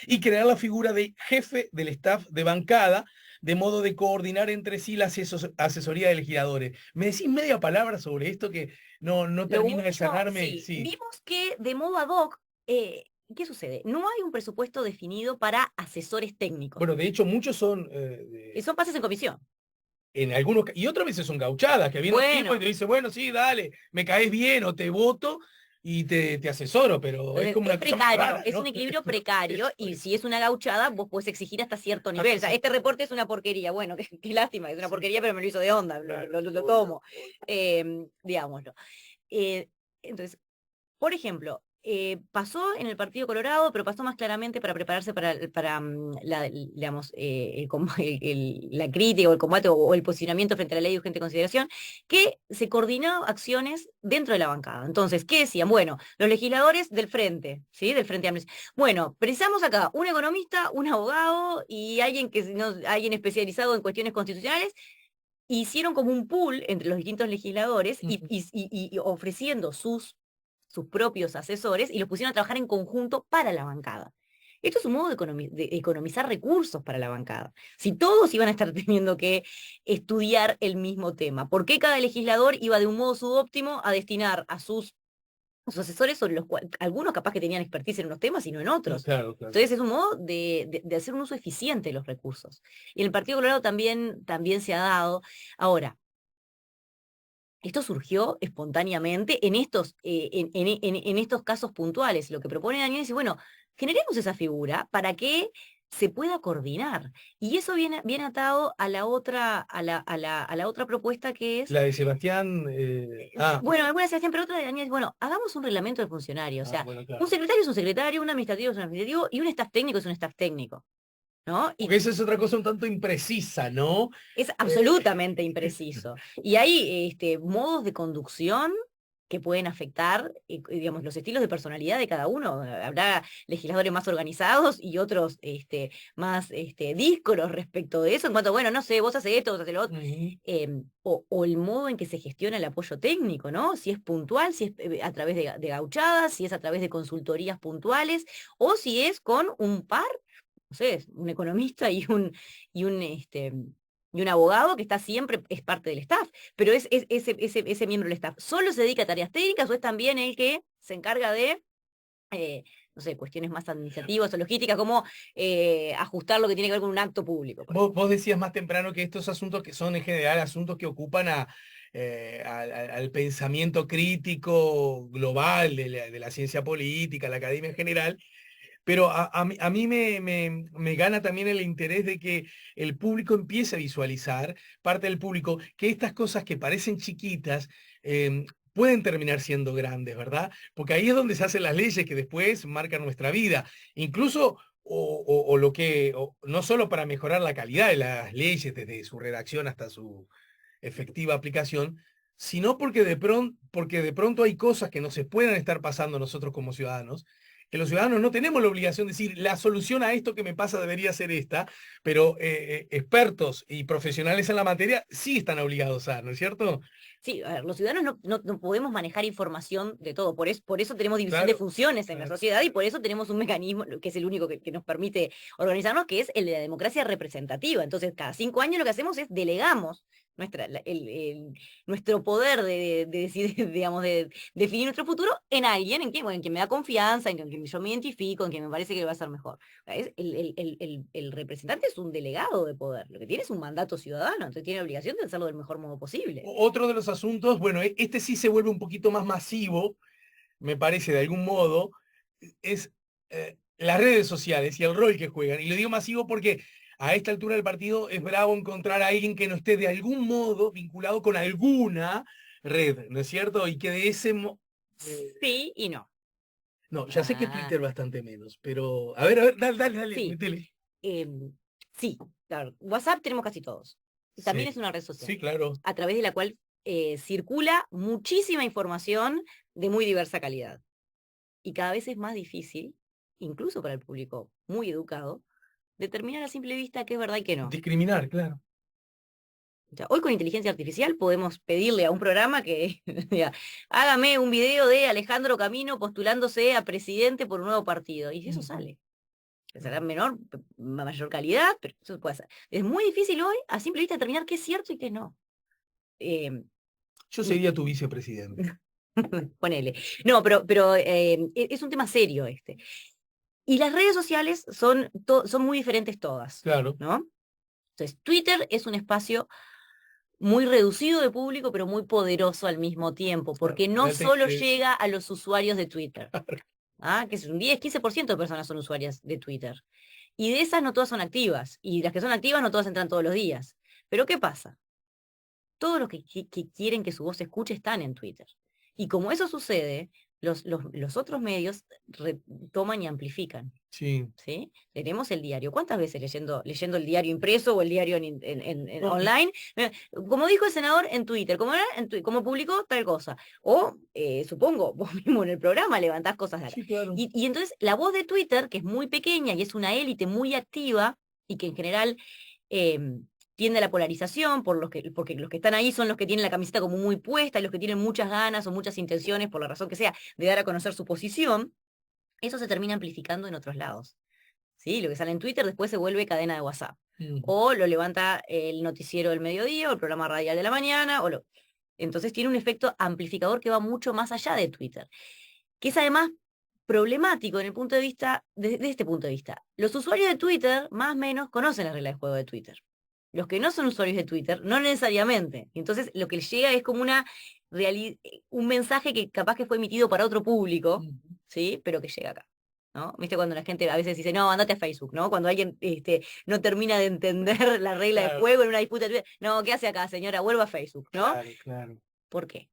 y crear la figura de jefe del staff de bancada, de modo de coordinar entre sí la asesoría de legisladores. ¿Me decís media palabra sobre esto que no Lo termina de único, sanarme? sí, Sí. vimos que de modo ad hoc, ¿qué sucede? No hay un presupuesto definido para asesores técnicos. Bueno, de hecho, muchos son Son pases en comisión. en algunos, y otras veces son gauchadas, que viene un tipo y Bueno, te dice, bueno, sí, dale, me caes bien o te voto y te asesoro, pero es entonces como es una cosa más precario, rara, es un ¿no? equilibrio precario y si es una gauchada, vos podés exigir hasta cierto nivel. O sea, Sí, este reporte es una porquería. Bueno, qué lástima, es una sí, porquería, pero me lo hizo de onda, claro, lo obvio, tomo, obvio. digámoslo. Eh, entonces, por ejemplo, pasó en el Partido Colorado, pero pasó más claramente para prepararse para digamos, la crítica o el combate o el posicionamiento frente a la ley de urgente consideración, que se coordinó acciones dentro de la bancada. Entonces, ¿qué decían? Bueno, los legisladores del frente, ¿sí? Del Frente Amplio. Bueno, precisamos acá un economista, un abogado y alguien especializado en cuestiones constitucionales. Hicieron como un pool entre los distintos legisladores y ofreciendo sus propios asesores y los pusieron a trabajar en conjunto para la bancada. Esto es un modo de economizar recursos para la bancada. Si todos iban a estar teniendo que estudiar el mismo tema, ¿por qué cada legislador iba de un modo subóptimo a destinar a sus asesores sobre los cuales algunos capaz que tenían expertise en unos temas y no en otros? Claro, claro. Entonces es un modo de hacer un uso eficiente de los recursos. Y en el Partido Colorado también se ha dado. Ahora, esto surgió espontáneamente en estos casos puntuales. Lo que propone Daniel es, bueno, generemos esa figura para que se pueda coordinar. Y eso viene atado a la otra, a la otra propuesta que es, La de Sebastián, bueno, algunas se hacían, pero otra de Daniel, bueno, hagamos un reglamento de funcionarios. O sea, bueno, un claro. secretario es un secretario, un administrativo es un administrativo y un staff técnico es un staff técnico, ¿no? Y Porque esa es otra cosa un tanto imprecisa, ¿no? es Eh, absolutamente impreciso. Y hay modos de conducción que pueden afectar, digamos, los estilos de personalidad de cada uno. Habrá legisladores más organizados y otros más díscolos respecto de eso, en cuanto, bueno, no sé, vos haces esto, vos haces lo otro. Ujú. O el modo en que se gestiona el apoyo técnico, ¿no? Si es puntual, si es a través de gauchadas, si es a través de consultorías puntuales, o si es con un par, no sé, un economista y un, este, y un abogado que está siempre, es parte del staff, pero es ese miembro del staff, ¿solo se dedica a tareas técnicas o es también el que se encarga de, no sé, cuestiones más administrativas o logísticas, como ajustar lo que tiene que ver con un acto público, por ejemplo? Vos decías más temprano que estos asuntos que son en general asuntos que ocupan al pensamiento crítico global de la ciencia política, la academia en general, pero a mí me gana también el interés de que el público empiece a visualizar, parte del público, que estas cosas que parecen chiquitas pueden terminar siendo grandes, ¿verdad? Porque ahí es donde se hacen las leyes que después marcan nuestra vida. Incluso, o lo que, no solo para mejorar la calidad de las leyes, desde su redacción hasta su efectiva aplicación, sino porque de pronto hay cosas que no se puedan estar pasando nosotros como ciudadanos, que los ciudadanos no tenemos la obligación de decir, la solución a esto que me pasa debería ser esta, pero expertos y profesionales en la materia sí están obligados a, ¿no es cierto? Sí, a ver, los ciudadanos no podemos manejar información de todo, por eso tenemos división de Claro, funciones en la claro. sociedad y por eso tenemos un mecanismo que es el único que nos permite organizarnos, que es el de la democracia representativa. Entonces, cada 5 años lo que hacemos es delegamos nuestro poder de decidir, digamos, de definir nuestro futuro en alguien, bueno, en quien me da confianza, en quien yo me identifico, en quien me parece que va a ser mejor. El representante es un delegado de poder, lo que tiene es un mandato ciudadano, entonces tiene la obligación de hacerlo del mejor modo posible. Otro de los asuntos, bueno, este sí se vuelve un poquito más masivo, me parece, de algún modo, es las redes sociales y el rol que juegan. Y lo digo masivo porque a esta altura del partido es bravo encontrar a alguien que no esté de algún modo vinculado con alguna red, ¿no es cierto? Y que de ese... Sí y no. no, ya sé que Ah, Twitter bastante menos, pero a ver, dale, sí, métele. sí, claro. WhatsApp tenemos casi todos. Y también es Sí, una red social, sí, claro. a través de la cual circula muchísima información de muy diversa calidad. Y cada vez es más difícil, incluso para el público muy educado, determinar a simple vista qué es verdad y qué no. Discriminar, claro. O sea, hoy con inteligencia artificial podemos pedirle a un programa que diga, hágame un video de Alejandro Camino postulándose a presidente por un nuevo partido. Y eso Ujú, sale. Será claro. mayor calidad, pero eso puede ser. Es muy difícil hoy, a simple vista, determinar qué es cierto y qué no. Eh, Yo y sería tu vicepresidente. ponele. No, pero es un tema serio este. Y las redes sociales son muy diferentes todas, Claro. ¿no? Entonces, Twitter es un espacio muy reducido de público, pero muy poderoso al mismo tiempo, Claro. porque no solo Realmente, llega a los usuarios de Twitter, que es un 10-15% de personas son usuarias de Twitter. Y de esas no todas son activas, y las que son activas no todas entran todos los días. Pero ¿qué pasa? Todos los que quieren que su voz se escuche están en Twitter. Y como eso sucede, los otros medios toman y amplifican. sí. ¿Sí? Tenemos el diario. ¿Cuántas veces leyendo el diario impreso o el diario No, online? Como dijo el senador en Twitter, como publicó tal cosa. O, supongo, vos mismo en el programa levantás cosas de acá. sí, claro. Y entonces la voz de Twitter, que es muy pequeña y es una élite muy activa, y que en general tiende a la polarización, porque los que están ahí son los que tienen la camiseta como muy puesta, y los que tienen muchas ganas o muchas intenciones, por la razón que sea, de dar a conocer su posición, eso se termina amplificando en otros lados. ¿Sí? Lo que sale en Twitter después se vuelve cadena de WhatsApp. Mm. O lo levanta el noticiero del mediodía o el programa radial de la mañana. Entonces tiene un efecto amplificador que va mucho más allá de Twitter, que es además problemático en el punto de vista, desde este punto de vista. Los usuarios de Twitter más o menos conocen las reglas de juego de Twitter. Los que no son usuarios de Twitter, no necesariamente. Entonces lo que les llega es como un mensaje que capaz que fue emitido para otro público, Mm. ¿sí? Pero que llega acá. ¿no? ¿Viste cuando la gente a veces dice, no, andate a Facebook, ¿no? Cuando alguien no termina de entender la regla de Claro, juego en una disputa, no, ¿qué hace acá, señora? Vuelva a Facebook, ¿no? claro, claro. ¿Por qué?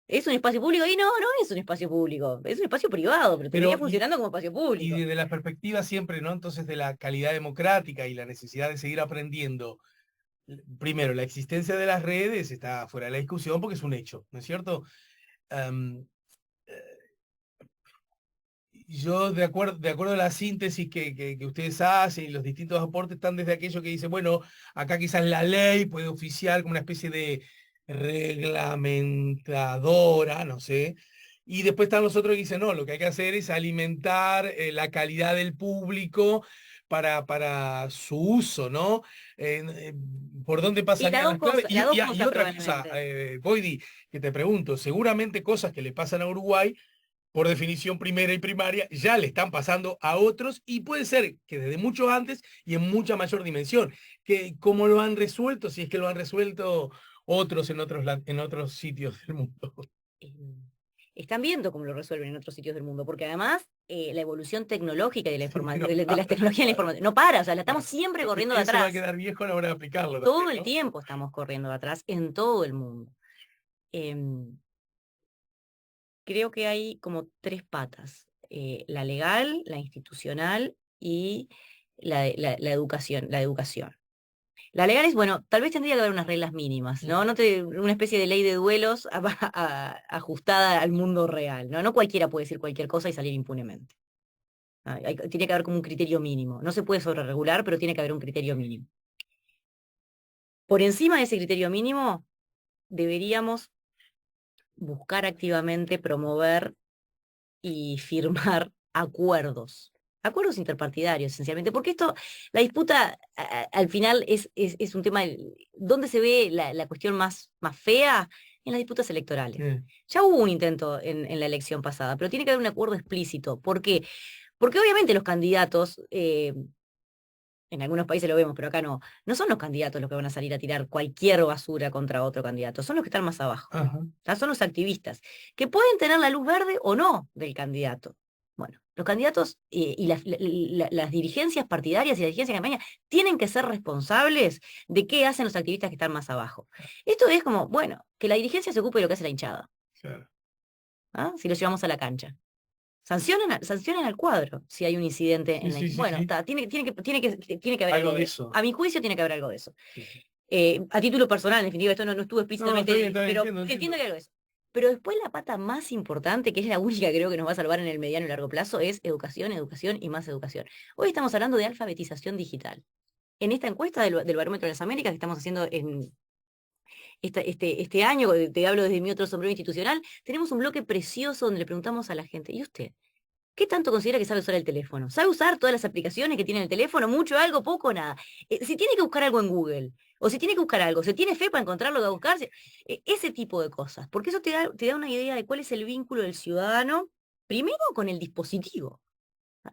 ¿Es un espacio público? Y no, no es un espacio público, es un espacio privado, pero termina Pero, funcionando como espacio y público. desde la perspectiva siempre, ¿no? Entonces, de la calidad democrática y la necesidad de seguir aprendiendo, primero, la existencia de las redes está fuera de la discusión porque es un hecho, ¿no es cierto? Am, yo, de acuerdo a la síntesis que ustedes hacen y los distintos aportes, están desde aquello que dice, bueno, acá quizás la ley puede oficiar como una especie de reglamentadora, no sé. Y después están los otros que dicen, no, lo que hay que hacer es alimentar la calidad del público para su uso, ¿no? ¿Por dónde Y pasarían las claves? las dos Y cosas otra cosa, probablemente. Boidi, que te pregunto, seguramente cosas que le pasan a Uruguay por definición primera y primaria, ya le están pasando a otros y puede ser que desde mucho antes y en mucha mayor dimensión. Que cómo lo han resuelto, si es que lo han resuelto otros en otros sitios del mundo. eh, Están viendo cómo lo resuelven en otros sitios del mundo, porque además la evolución tecnológica y de la Sí, información, no de las para, tecnologías de la información, no para, o sea, la estamos claro. siempre corriendo de Eso va a atrás. quedar viejo a la hora de aplicarlo también, Todo el ¿no? tiempo estamos corriendo de atrás en todo el mundo. Em, Creo que hay como tres patas, la legal, la institucional y la educación, la educación. La legal es, bueno, tal vez tendría que haber unas reglas mínimas, ¿no? Una especie de ley de duelos ajustada al mundo real, ¿no? No cualquiera puede decir cualquier cosa y salir impunemente. Tiene que haber como un criterio mínimo. No se puede sobreregular, pero tiene que haber un criterio mínimo. Por encima de ese criterio mínimo, deberíamos buscar activamente promover y firmar acuerdos. Acuerdos interpartidarios, esencialmente, porque la disputa al final es un tema, ¿dónde se ve la cuestión más fea? En las disputas electorales. Sí. Ya hubo un intento en la elección pasada, pero tiene que haber un acuerdo explícito. ¿Por qué? Porque obviamente los candidatos, en algunos países lo vemos, pero acá no, no son los candidatos los que van a salir a tirar cualquier basura contra otro candidato, son los que están más abajo. Ajá. Son los activistas, que pueden tener la luz verde o no del candidato. Bueno, los candidatos y las dirigencias partidarias y la dirigencia de campaña tienen que ser responsables de qué hacen los activistas que están más abajo. Esto es como, bueno, que la dirigencia se ocupe de lo que hace la hinchada, Claro. si lo llevamos a la cancha. Sancionan al cuadro si hay un incidente Sí, en la... sí, sí, Bueno, sí. tiene que haber Algo algo de de eso. eso. A mi juicio tiene que haber algo de eso. Sí, sí. A título personal, en definitiva, esto no estuvo No, no, explícitamente, está bien, pero entiendo, entiendo entiendo. que hay algo de eso. Pero después la pata más importante, que es la única que creo que nos va a salvar en el mediano y largo plazo, es educación, educación y más educación. Hoy estamos hablando de alfabetización digital. En esta encuesta del Barómetro de las Américas que estamos haciendo en este año, te hablo desde mi otro sombrero institucional, tenemos un bloque precioso donde le preguntamos a la gente, ¿y usted? ¿Qué tanto considera que sabe usar el teléfono? ¿Sabe usar todas las aplicaciones que tiene el teléfono? ¿Mucho, algo, poco, nada? Si tiene que buscar algo en Google, o si tiene que buscar algo, ¿se tiene fe para encontrar lo que va a buscar? Ese tipo de cosas, porque eso te da una idea de cuál es el vínculo del ciudadano, primero con el dispositivo,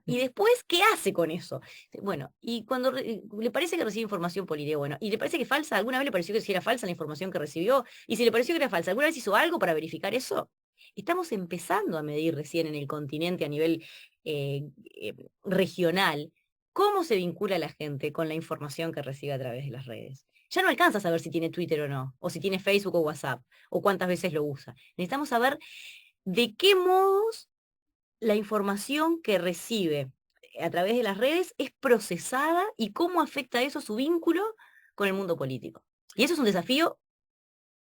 y después, ¿qué hace con eso? Bueno, y cuando le parece que recibe información política, bueno, y le parece que es falsa, ¿alguna vez le pareció que si era falsa la información que recibió? Y si le pareció que era falsa, ¿alguna vez hizo algo para verificar eso? Estamos empezando a medir recién en el continente a nivel regional cómo se vincula la gente con la información que recibe a través de las redes. Ya no alcanza a saber si tiene Twitter o no, o si tiene Facebook o WhatsApp, o cuántas veces lo usa. Necesitamos saber de qué modos la información que recibe a través de las redes es procesada y cómo afecta eso su vínculo con el mundo político. Y eso es un desafío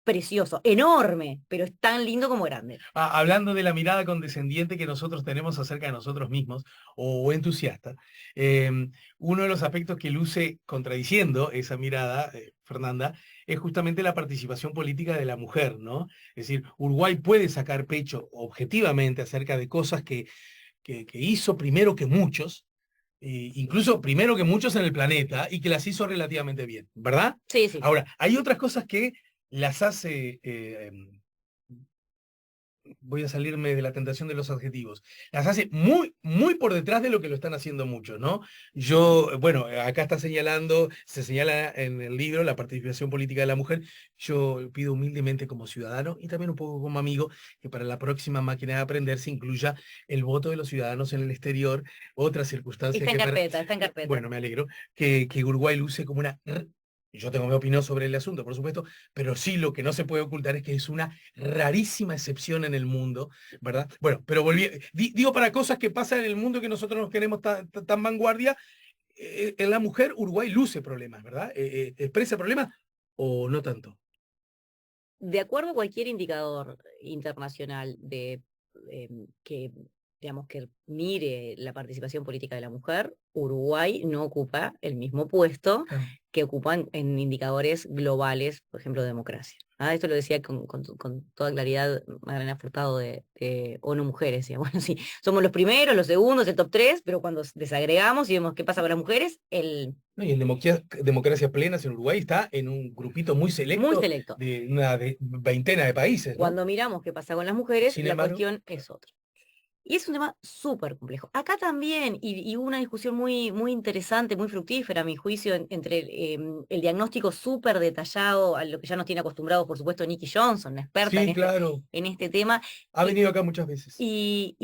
precioso, enorme, pero es tan lindo como grande. Hablando de la mirada condescendiente que nosotros tenemos acerca de nosotros mismos, o entusiasta, uno de los aspectos que luce contradiciendo esa mirada, Fernanda, es justamente la participación política de la mujer, ¿no? Es decir, Uruguay puede sacar pecho objetivamente acerca de cosas que hizo primero que muchos, incluso primero que muchos en el planeta, y que las hizo relativamente bien, ¿verdad? Sí, sí. Ahora, hay otras cosas que las hace voy a salirme de la tentación de los adjetivos, las hace muy, muy por detrás de lo que lo están haciendo muchos, ¿no? Yo, bueno, acá está señalando, se señala en el libro la participación política de la mujer. Yo pido humildemente como ciudadano y también un poco como amigo que para la próxima máquina de aprender se incluya el voto de los ciudadanos en el exterior, otra circunstancia Está en que, carpeta, está en carpeta. bueno, me alegro, que Uruguay luce como una... Yo tengo mi opinión sobre el asunto, por supuesto, pero sí lo que no se puede ocultar es que es una rarísima excepción en el mundo, ¿verdad? Bueno, pero digo para cosas que pasan en el mundo que nosotros nos queremos tan vanguardia, en la mujer Uruguay luce problemas, ¿verdad? ¿Expresa problemas o no tanto? De acuerdo a cualquier indicador internacional que, digamos, que mire la participación política de la mujer, Uruguay no ocupa el mismo puesto Claro. que ocupan en indicadores globales, por ejemplo, de democracia. Esto lo decía con toda claridad Magdalena Furtado de ONU Mujeres. Decía, bueno, sí, somos los primeros, los segundos, el top 3, pero cuando desagregamos y vemos qué pasa con las mujeres, el No, y en democracia plenas en Uruguay está en un grupito muy muy selecto selecto. de una veintena de países, ¿no? Cuando miramos qué pasa con las mujeres, Sin la embargo, cuestión es otra. Y es un tema súper complejo. Acá también, y hubo una discusión muy, muy interesante, muy fructífera, a mi juicio, entre el diagnóstico súper detallado, a lo que ya nos tiene acostumbrados, por supuesto, Nikki Johnson, una experta sí, claro, en este tema, ha y, venido acá muchas veces, y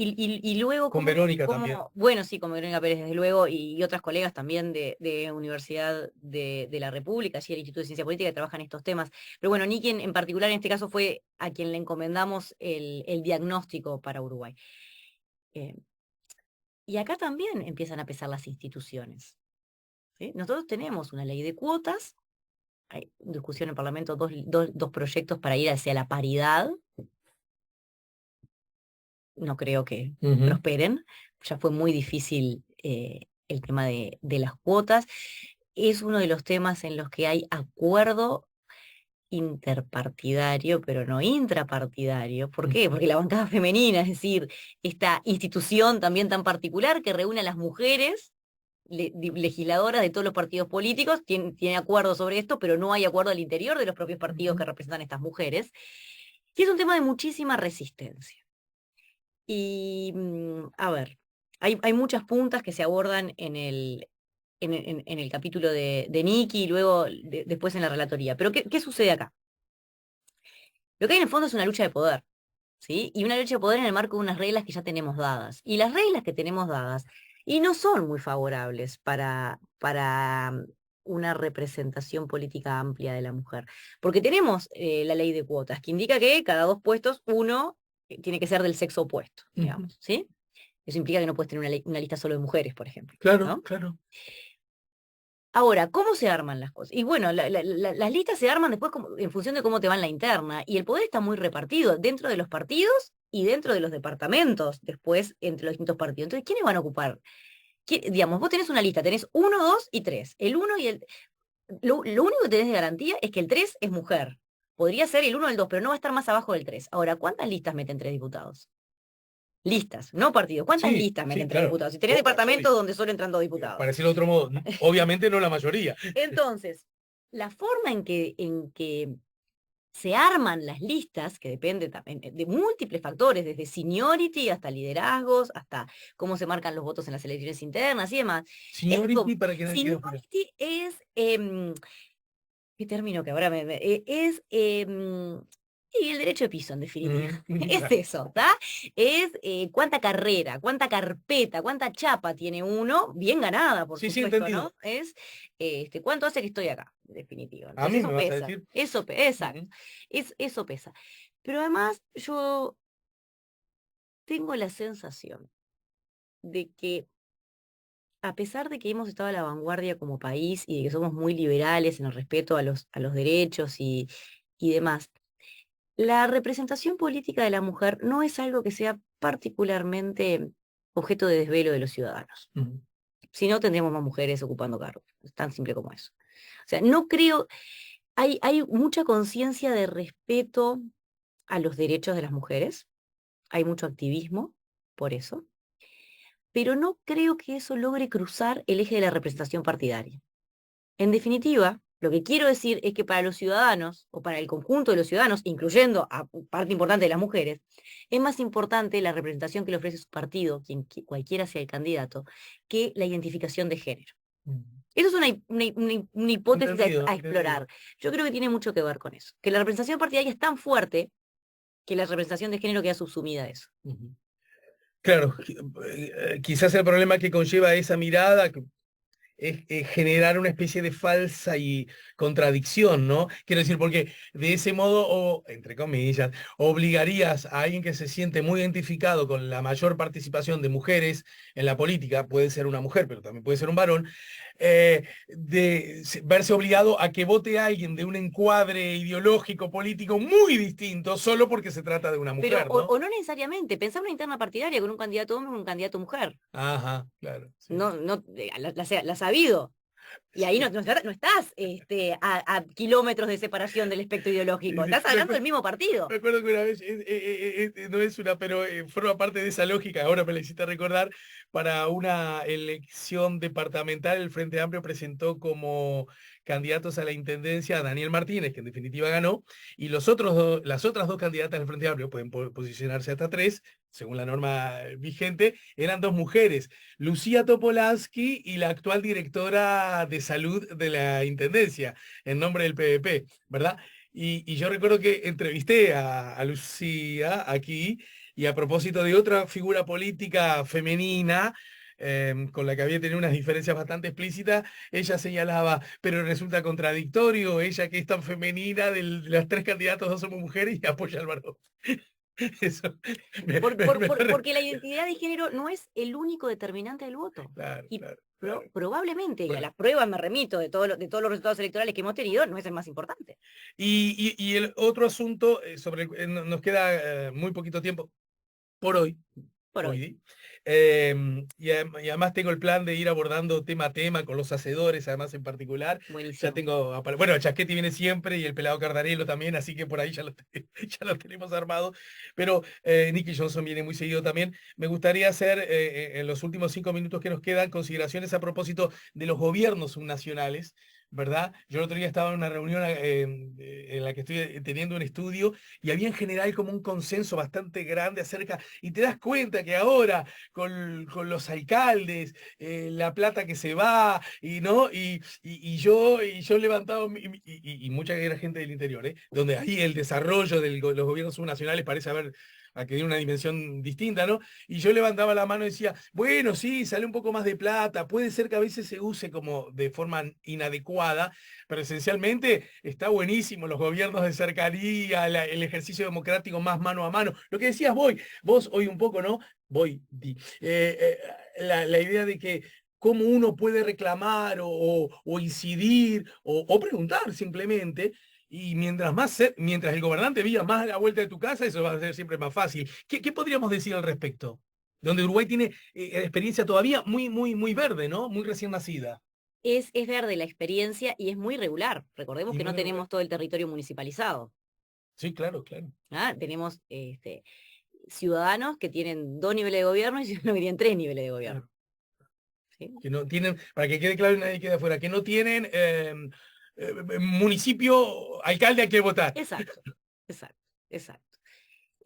luego, con Verónica también. bueno, sí, con Verónica Pérez, desde luego, y otras colegas también de Universidad de la República, allí el Instituto de Ciencia Política, que trabajan estos temas. Pero bueno, Nikki en particular en este caso fue a quien le encomendamos el diagnóstico para Uruguay. Eh, y acá también empiezan a pesar las instituciones. ¿Sí? Nosotros tenemos una ley de cuotas, hay discusión en el Parlamento, dos proyectos para ir hacia la paridad. No creo que Ujú. prosperen, ya fue muy difícil el tema de las cuotas. Es uno de los temas en los que hay acuerdo interpartidario, pero no intrapartidario. ¿Por qué? Porque la bancada femenina, es decir, esta institución también tan particular que reúne a las mujeres legisladoras de todos los partidos políticos, tiene acuerdo sobre esto, pero no hay acuerdo al interior de los propios partidos que representan a estas mujeres. Y es un tema de muchísima resistencia. Y, a ver, hay muchas puntas que se abordan en el capítulo de Nikki y luego después en la relatoría. Pero ¿qué sucede acá? Lo que hay en el fondo es una lucha de poder, ¿sí? Y una lucha de poder en el marco de unas reglas que ya tenemos dadas. Y las reglas que tenemos dadas, y no son muy favorables para una representación política amplia de la mujer. Porque tenemos la ley de cuotas, que indica que cada dos puestos, uno tiene que ser del sexo opuesto, Ujú. digamos, ¿sí? Eso implica que no puedes tener una lista solo de mujeres, por ejemplo, Claro, ¿no? claro. Ahora, ¿cómo se arman las cosas? Y bueno, las listas se arman después en función de cómo te va en la interna. Y el poder está muy repartido dentro de los partidos y dentro de los departamentos, después entre los distintos partidos. Entonces, ¿quiénes van a ocupar? Digamos, vos tenés una lista, tenés 1, 2 y 3. El uno y el... Lo único que tenés de garantía es que el 3 es mujer. Podría ser el uno o el 2, pero no va a estar más abajo del 3. Ahora, ¿cuántas listas meten 3 diputados? Listas, no partidos. ¿Cuántas Sí, listas sí, meten 3 claro. diputados? Si tenés departamentos Obvio. donde solo entran 2 Para diputados. decirlo de otro modo, obviamente no la mayoría. Entonces, la forma en que se arman las listas, que depende también de múltiples factores, desde seniority hasta liderazgos, hasta cómo se marcan los votos en las elecciones internas y demás. Seniority para que nadie quede fuera. Seniority es, ¿qué término que ahora es y el derecho de piso, en definitiva. Es Claro. eso, ¿está? Es cuánta carrera, cuánta carpeta, cuánta chapa tiene uno, bien ganada, por Sí, sí, supuesto, ¿no? entendido. Es cuánto hace que estoy acá, en definitiva. A Entonces mí eso me vas a pesa, decir. eso pesa, exacto. Ujú. Eso pesa. Pero además yo tengo la sensación de que a pesar de que hemos estado a la vanguardia como país y de que somos muy liberales en el respeto a los derechos y demás, la representación política de la mujer no es algo que sea particularmente objeto de desvelo de los ciudadanos. Ujú. Si no, tendríamos más mujeres ocupando cargos. Es tan simple como eso. O sea, no creo, hay mucha conciencia de respeto a los derechos de las mujeres, hay mucho activismo por eso, pero no creo que eso logre cruzar el eje de la representación partidaria. En definitiva, Lo que quiero decir es que para los ciudadanos, o para el conjunto de los ciudadanos, incluyendo a parte importante de las mujeres, es más importante la representación que le ofrece su partido, cualquiera sea el candidato, que la identificación de género. Eso es una hipótesis Entendido, a entendido. explorar. Yo creo que tiene mucho que ver con eso. Que la representación partidaria es tan fuerte que la representación de género queda subsumida a eso. Claro, quizás el problema que conlleva esa mirada es generar una especie de falsa y contradicción, ¿no? Quiero decir, porque de ese modo, o entre comillas, obligarías a alguien que se siente muy identificado con la mayor participación de mujeres en la política, puede ser una mujer, pero también puede ser un varón, de verse obligado a que vote a alguien de un encuadre ideológico, político muy distinto, solo porque se trata de una Pero, mujer, ¿no? o no necesariamente, pensá una interna partidaria con un candidato hombre y un candidato mujer. Ajá, claro, sí. No, no, la has sabido. Y ahí no, no estás a kilómetros de separación del espectro Sí, ideológico, sí. estás hablando del mismo partido. Me acuerdo que una vez, no es una, pero forma parte de esa lógica, ahora me la hiciste recordar, para una elección departamental, el Frente Amplio presentó como candidatos a la intendencia a Daniel Martínez, que en definitiva ganó, y las otras dos candidatas del Frente Amplio, pueden posicionarse hasta tres, según la norma vigente, eran dos mujeres, Lucía Topolansky y la actual directora de salud de la intendencia, en nombre del PVP, ¿verdad? Y yo recuerdo que entrevisté a Lucía aquí y a propósito de otra figura política femenina con la que había tenido unas diferencias bastante explícitas, ella señalaba, pero resulta contradictorio, ella que es tan femenina, de las tres candidatos dos somos mujeres y apoya al varón. Eso Porque la identidad de género no es el único determinante del voto. Claro, Y claro, claro. probablemente, y a Bueno. las pruebas me remito de todos los resultados electorales que hemos tenido, no es el más importante. Y el otro asunto nos queda muy poquito tiempo por hoy, Por hoy. hoy. Y además tengo el plan de ir abordando tema a tema con los hacedores, además en particular. Ya Buenísimo. tengo, bueno, Chasquetti viene siempre y el pelado Cardarello también, así que por ahí ya ya lo tenemos armado. Pero Nicky Johnson viene muy seguido también. Me gustaría hacer en los últimos 5 minutos que nos quedan consideraciones a propósito de los gobiernos subnacionales. ¿Verdad? Yo el otro día estaba en una reunión en la que estoy teniendo un estudio y había en general como un consenso bastante grande acerca, y te das cuenta que ahora con los alcaldes, la plata que se va, y no, y yo levantado, y mucha era gente del interior, donde ahí el desarrollo de los gobiernos subnacionales parece haber adquirido una dimensión distinta, ¿no? Y yo levantaba la mano y decía, bueno, sí, sale un poco más de plata, puede ser que a veces se use como de forma inadecuada, pero esencialmente está buenísimo los gobiernos de cercanía, el ejercicio democrático más mano a mano. Lo que decías vos hoy un poco, ¿no? La idea de que cómo uno puede reclamar o incidir o preguntar simplemente. Y mientras el gobernante viva más a la vuelta de tu casa, eso va a ser siempre más fácil. ¿Qué podríamos decir al respecto? Donde Uruguay tiene experiencia todavía muy, muy, muy verde, ¿no? Muy recién nacida. Es verde la experiencia y es muy regular. Recordemos Y que muy no regular. tenemos todo el territorio municipalizado. Sí, claro, claro. Tenemos ciudadanos que tienen 2 niveles de gobierno y ciudadanos que tienen 3 niveles de gobierno. Claro. ¿Sí? Que no tienen, para que quede claro y nadie quede afuera, que no tienen municipio, alcalde a que votar. Exacto, exacto, exacto.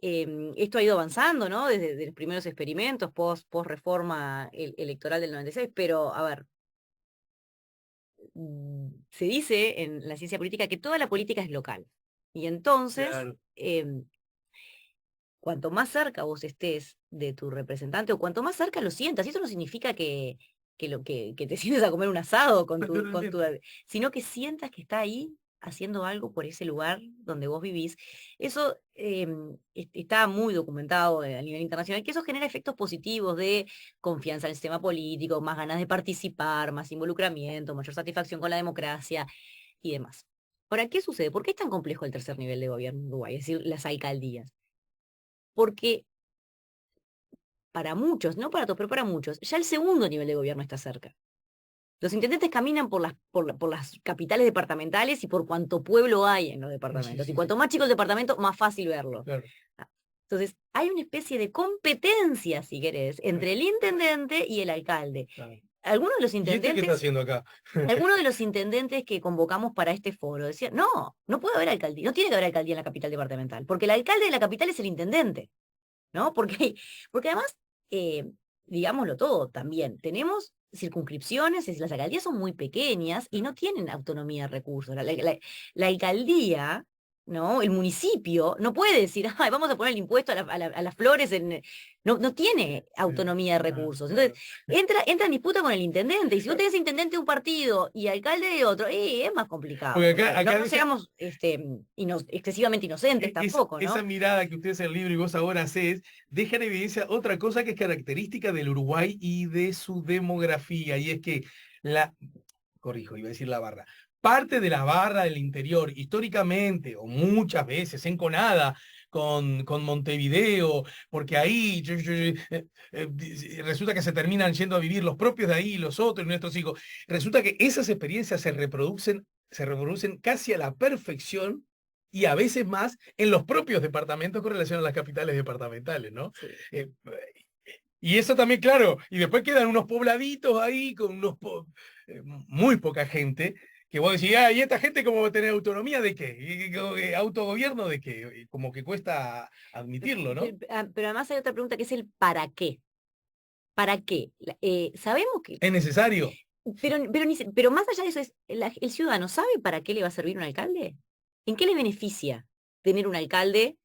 Esto ha ido avanzando, ¿no? Desde los primeros experimentos, post reforma electoral del 96, pero a ver, se dice en la ciencia política que toda la política es local. Y entonces, Claro. cuanto más cerca vos estés de tu representante o cuanto más cerca lo sientas, y eso no significa que te sientes a comer un asado sino que sientas que está ahí haciendo algo por ese lugar donde vos vivís. Eso está muy documentado a nivel internacional, que eso genera efectos positivos de confianza en el sistema político, más ganas de participar, más involucramiento, mayor satisfacción con la democracia y demás. Ahora, ¿qué sucede? ¿Por qué es tan complejo el tercer nivel de gobierno en Uruguay? Es decir, las alcaldías. Porque para muchos, no para todos, pero para muchos, ya el segundo nivel de gobierno está cerca. Los intendentes caminan por las capitales departamentales y por cuánto pueblo hay en los Sí, departamentos. Y sí, cuanto sí. más chico el departamento, más fácil verlo. Claro. Entonces, hay una especie de competencia, si querés, entre el intendente y el alcalde. Claro. algunos de los ¿Y este qué está intendentes, haciendo acá? algunos de los intendentes que convocamos para este foro decían, no puede haber alcaldía, no tiene que haber alcaldía en la capital departamental, porque el alcalde de la capital es el intendente, ¿no? Porque además, digámoslo todo también, tenemos circunscripciones, las alcaldías son muy pequeñas y no tienen autonomía de recursos. La alcaldía, ¿no? El municipio no puede decir, "Ay, vamos a poner el impuesto a las flores no tiene autonomía de recursos. Entonces, entra en disputa con el intendente. Y si vos tenés intendente de un partido y alcalde de otro, es más complicado. Porque O sea, acá no deja, seamos excesivamente inocentes tampoco, ¿no? esa mirada que usted hace el libro y vos ahora hacés, deja en evidencia otra cosa que es característica del Uruguay y de su demografía, y es que corrijo, iba a decir la barra, parte de la barra del interior, históricamente, o muchas veces, enconada con Montevideo, porque ahí resulta que se terminan yendo a vivir los propios de ahí, los otros, nuestros hijos. Resulta que esas experiencias se reproducen casi a la perfección y a veces más en los propios departamentos con relación a las capitales departamentales, ¿no? Sí. Eh, y eso también, claro, y después quedan unos pobladitos ahí con muy poca gente, que vos decís, ¿y esta gente cómo va a tener autonomía de qué? ¿Autogobierno de qué? Como que cuesta admitirlo, ¿no? Pero además hay otra pregunta que es el ¿para qué? ¿Para qué? Sabemos que, Es necesario. pero más allá de eso, el ciudadano sabe para qué le va a servir un alcalde. ¿En qué le beneficia tener un alcalde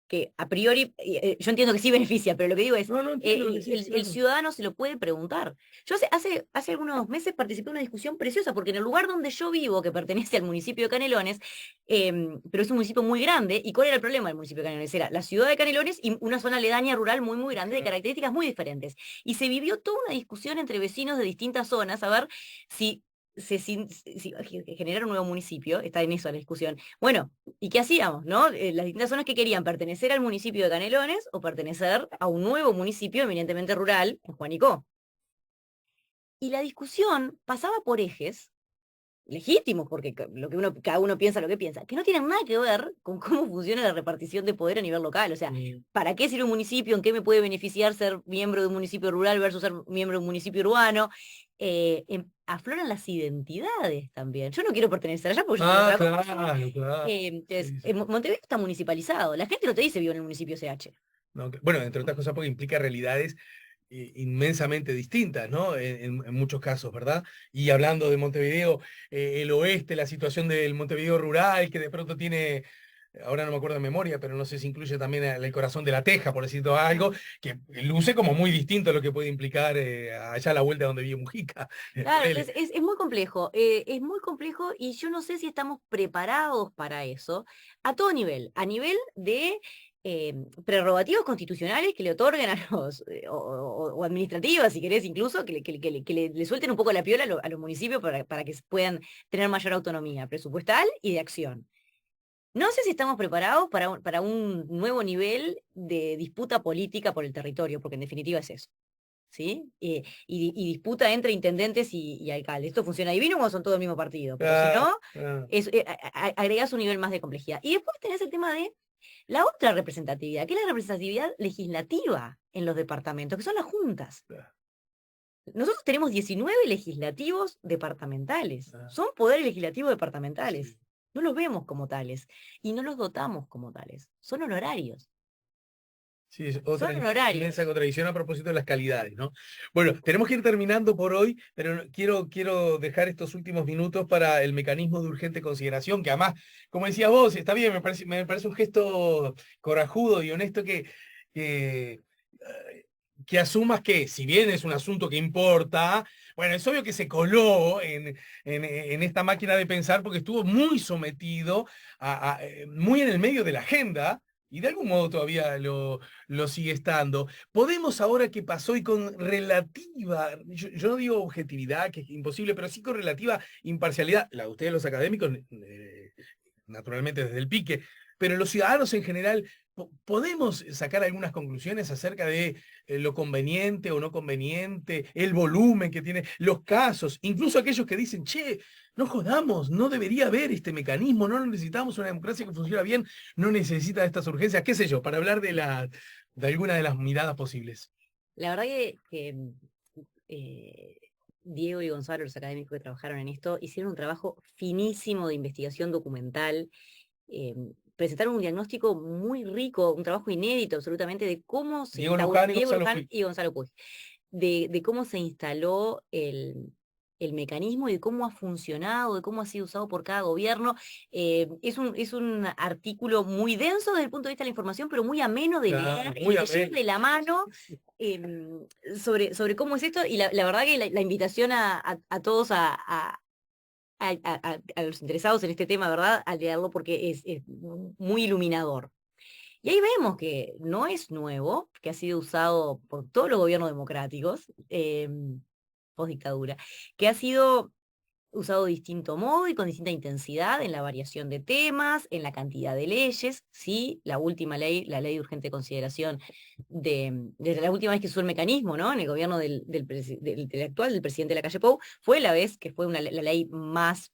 que a priori, yo entiendo que sí beneficia, pero lo que digo es, No, no entiendo lo que decís, el claro. ciudadano se lo puede preguntar. Yo hace algunos meses participé en una discusión preciosa, porque en el lugar donde yo vivo, que pertenece al municipio de Canelones, pero es un municipio muy grande, ¿y cuál era el problema del municipio de Canelones? Era la ciudad de Canelones y una zona aledaña rural muy, muy grande, de características muy diferentes. Y se vivió toda una discusión entre vecinos de distintas zonas, a ver si generar un nuevo municipio, está en eso la discusión. Bueno, ¿y qué hacíamos, no? Las distintas zonas que querían pertenecer al municipio de Canelones o pertenecer a un nuevo municipio eminentemente rural, en Juanicó. Y la discusión pasaba por ejes legítimos, porque cada uno piensa lo que piensa, que no tienen nada que ver con cómo funciona la repartición de poder a nivel local. O sea, ¿para qué sirve un municipio? ¿En qué me puede beneficiar ser miembro de un municipio rural versus ser miembro de un municipio urbano? Afloran las identidades también. Yo no quiero pertenecer allá porque yo soy otra cosa. Claro. Entonces, Sí. Montevideo está municipalizado. La gente no te dice vivo en el municipio CH. No, bueno, entre otras cosas porque implica realidades inmensamente distintas, ¿no? En muchos casos, ¿verdad? Y hablando de Montevideo, el oeste, la situación del Montevideo rural, que de pronto tiene, ahora no me acuerdo de memoria, pero no sé si incluye también el corazón de la Teja, por decirlo algo, que luce como muy distinto a lo que puede implicar allá a la vuelta donde vive Mujica. Claro, entonces es muy complejo y yo no sé si estamos preparados para eso a todo nivel, a nivel de prerrogativas constitucionales que le otorguen a los, o administrativas, si querés, incluso, que le suelten un poco la piola a los municipios para que puedan tener mayor autonomía presupuestal y de acción. No sé si estamos preparados para un nuevo nivel de disputa política por el territorio, porque en definitiva es eso. ¿Sí? Y disputa entre intendentes y alcaldes. Esto funciona divino cuando son todos el mismo partido, pero si no, agregás un nivel más de complejidad. Y después tenés el tema de la otra representatividad, que es la representatividad legislativa en los departamentos, que son las juntas. Nosotros tenemos 19 legislativos departamentales. Son poderes legislativos departamentales. Sí. No los vemos como tales y no los dotamos como tales. Son honorarios. Sí, es otra Son honorarios. inmensa contradicción a propósito de las calidades, ¿no? Bueno, tenemos que ir terminando por hoy, pero quiero dejar estos últimos minutos para el mecanismo de urgente consideración, que además, como decías vos, está bien, me parece un gesto corajudo y honesto que, que asumas que, si bien es un asunto que importa, bueno, es obvio que se coló en esta máquina de pensar porque estuvo muy sometido, muy en el medio de la agenda, y de algún modo todavía lo sigue estando. Podemos ahora que pasó y con relativa, yo no digo objetividad, que es imposible, pero sí con relativa imparcialidad, la de ustedes los académicos, naturalmente desde el pique, pero los ciudadanos en general, podemos sacar algunas conclusiones acerca de lo conveniente o no conveniente, el volumen que tiene, los casos, incluso aquellos que dicen, che, no jodamos, no debería haber este mecanismo, no necesitamos una democracia que funcione bien, no necesita estas urgencias, qué sé yo, para hablar de alguna de las miradas posibles. La verdad que Diego y Gonzalo, los académicos que trabajaron en esto, hicieron un trabajo finísimo de investigación documental, presentaron un diagnóstico muy rico, un trabajo inédito absolutamente de cómo se Diego instauró, Luján y Diego Gonzalo Luján Puig. y Gonzalo Puig, de cómo se instaló el mecanismo y de cómo ha funcionado, de cómo ha sido usado por cada gobierno. Es un artículo muy denso desde el punto de vista de la información, pero muy ameno de Claro, leer y muy de llevar ameno. de la mano sobre cómo es esto. Y la verdad que la invitación a todos a los interesados en este tema, ¿verdad? A leerlo porque es muy iluminador. Y ahí vemos que no es nuevo, que ha sido usado por todos los gobiernos democráticos, post dictadura, que ha sido usado de distinto modo y con distinta intensidad en la variación de temas, en la cantidad de leyes. Sí, la última ley, la ley de urgente consideración, desde la última vez que se usó el mecanismo, ¿no? En el gobierno del actual, del presidente de la calle Pou, fue la vez que fue la ley más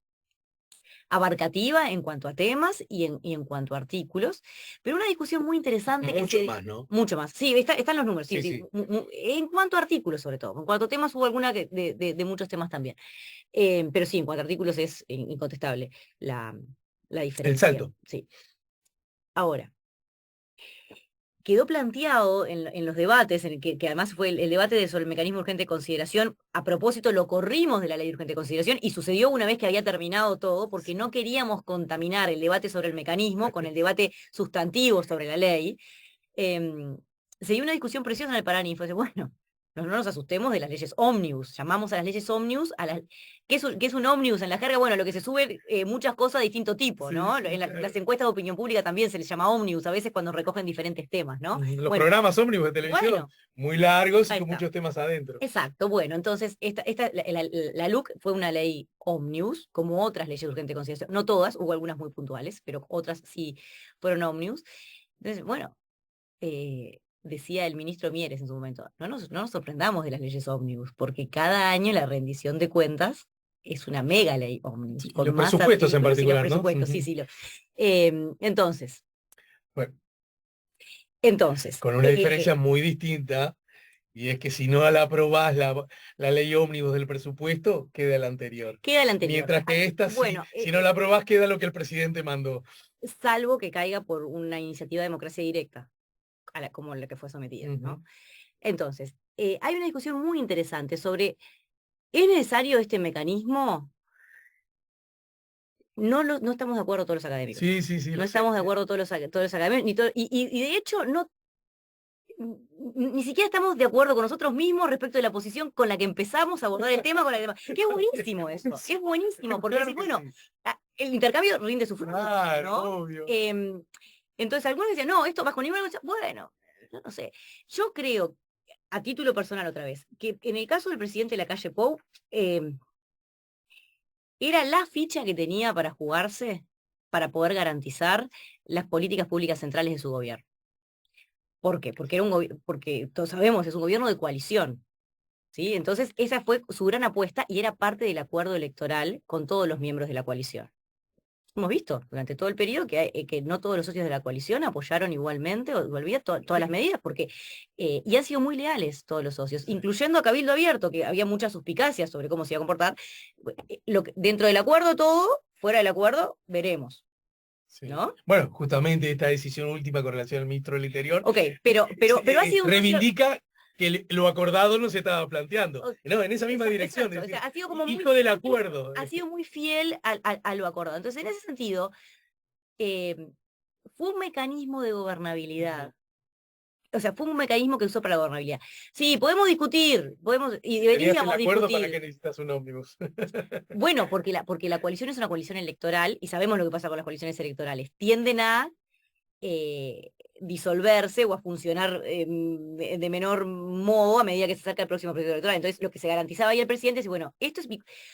abarcativa en cuanto a temas y en cuanto a artículos, pero una discusión muy interesante que Mucho más, ¿no? mucho más, sí, están los números, sí, Sí, sí, sí. en cuanto a artículos sobre todo, en cuanto a temas hubo alguna de muchos temas también. Pero sí, en cuanto a artículos es incontestable la, la El diferencia, salto. sí. Ahora, quedó planteado en los debates, que además fue el debate sobre el mecanismo de urgente consideración. A propósito, lo corrimos de la ley de urgente consideración y sucedió una vez que había terminado todo, porque no queríamos contaminar el debate sobre el mecanismo con el debate sustantivo sobre la ley. Se dio una discusión preciosa en el Paraninfo. Dice, bueno, no nos asustemos de las leyes ómnibus. Llamamos a las leyes ómnibus ¿qué es un ómnibus en la jerga? Bueno, lo que se sube muchas cosas de distinto tipo, Sí, ¿no? sí, En las claro. encuestas de opinión pública también se les llama ómnibus, a veces cuando recogen diferentes temas, ¿no? Los Bueno, programas ómnibus de televisión, bueno, muy largos y ahí con está. muchos temas adentro. Exacto, bueno, entonces la LUC fue una ley ómnibus, como otras leyes de urgente consideración, no todas, hubo algunas muy puntuales, pero otras sí fueron ómnibus. Entonces, bueno, decía el ministro Mieres en su momento, no nos sorprendamos de las leyes ómnibus, porque cada año la rendición de cuentas es una mega ley ómnibus, Sí, y con los más presupuestos en artículos y los particular, ¿no? presupuestos, sí, Ujú. sí. Entonces, Bueno, entonces, con una diferencia muy distinta, y es que si no la aprobás la ley ómnibus del presupuesto, queda la anterior. queda el anterior. Mientras que esta, sí, Bueno, si no la aprobás, queda lo que el presidente mandó. salvo que caiga por una iniciativa de democracia directa, como la que fue sometida, Ujú. ¿no? Entonces, hay una discusión muy interesante sobre, ¿es necesario este mecanismo? No estamos de acuerdo todos los académicos. Sí, sí, sí, No lo sé. estamos de acuerdo todos los académicos, y de hecho no, ni siquiera estamos de acuerdo con nosotros mismos respecto de la posición con la que empezamos a abordar el tema, que es buenísimo eso, es buenísimo, porque Claro decís, que bueno, sí. el intercambio rinde su fruto, Claro, ¿no? obvio. Entonces algunos decían, no, esto bajo ninguna negociación. Bueno, yo no sé. Yo creo, a título personal otra vez, que en el caso del presidente de la calle Pou, era la ficha que tenía para jugarse para poder garantizar las políticas públicas centrales de su gobierno. ¿Por qué? Porque todos sabemos, es un gobierno de coalición. ¿Sí? Entonces, esa fue su gran apuesta y era parte del acuerdo electoral con todos los miembros de la coalición. Hemos visto durante todo el periodo que no todos los socios de la coalición apoyaron igualmente o volvía todas las medidas, porque y han sido muy leales todos los socios, Sí, incluyendo a Cabildo Abierto, que había muchas suspicacias sobre cómo se iba a comportar. Dentro del acuerdo todo, fuera del acuerdo, veremos, sí. ¿no? Bueno, justamente esta decisión última con relación al ministro del Interior Ok, pero ha sido un socio. reivindica que lo acordado no se estaba planteando. o- No, en esa misma dirección, Exacto, es o sea, decir, ha sido como muy, hijo del acuerdo. ha sido muy fiel a lo acordado. Entonces, en ese sentido, eh, fue un mecanismo de Ujú. gobernabilidad. O sea, fue un mecanismo que usó para la gobernabilidad. Sí, podemos discutir, y Tenías el deberíamos acuerdo para que discutir. necesitas un ómnibus. Bueno, porque la coalición es una coalición electoral y sabemos lo que pasa con las coaliciones electorales. Tienden a disolverse o a funcionar de menor modo a medida que se acerca el próximo periodo electoral. Entonces, lo que se garantizaba ahí el presidente es, bueno, esto es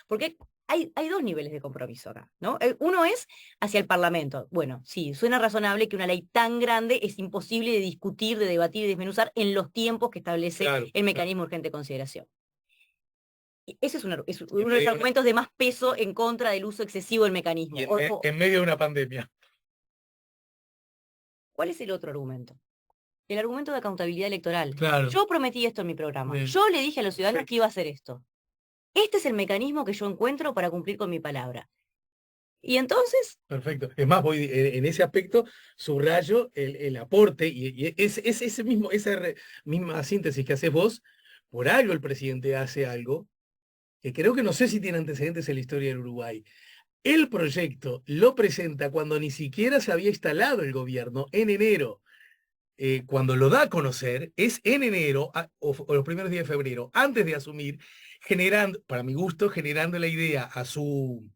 porque hay dos niveles de compromiso acá, ¿no? Uno es hacia el Parlamento. Bueno, sí, suena razonable que una ley tan grande es imposible de discutir, de debatir y desmenuzar en los tiempos que establece Claro, el claro. mecanismo urgente de consideración. Ese es En uno de los medio de una- argumentos de más peso en contra del uso excesivo del mecanismo. en medio de una pandemia. ¿Cuál es el otro argumento? El argumento de accountabilidad electoral. Claro. Yo prometí esto en mi programa. Bien. Yo le dije a los ciudadanos que Perfecto. iba a hacer esto. este es el mecanismo que yo encuentro para cumplir con mi palabra. Y entonces, Perfecto. Es más, voy en ese aspecto subrayo el aporte y ese mismo, misma síntesis que haces vos, por algo el presidente hace algo que creo que no sé si tiene antecedentes en la historia del Uruguay. El proyecto lo presenta cuando ni siquiera se había instalado el gobierno en enero. Cuando lo da a conocer es en enero o los primeros días de febrero, antes de asumir, generando, para mi gusto, generando la idea a su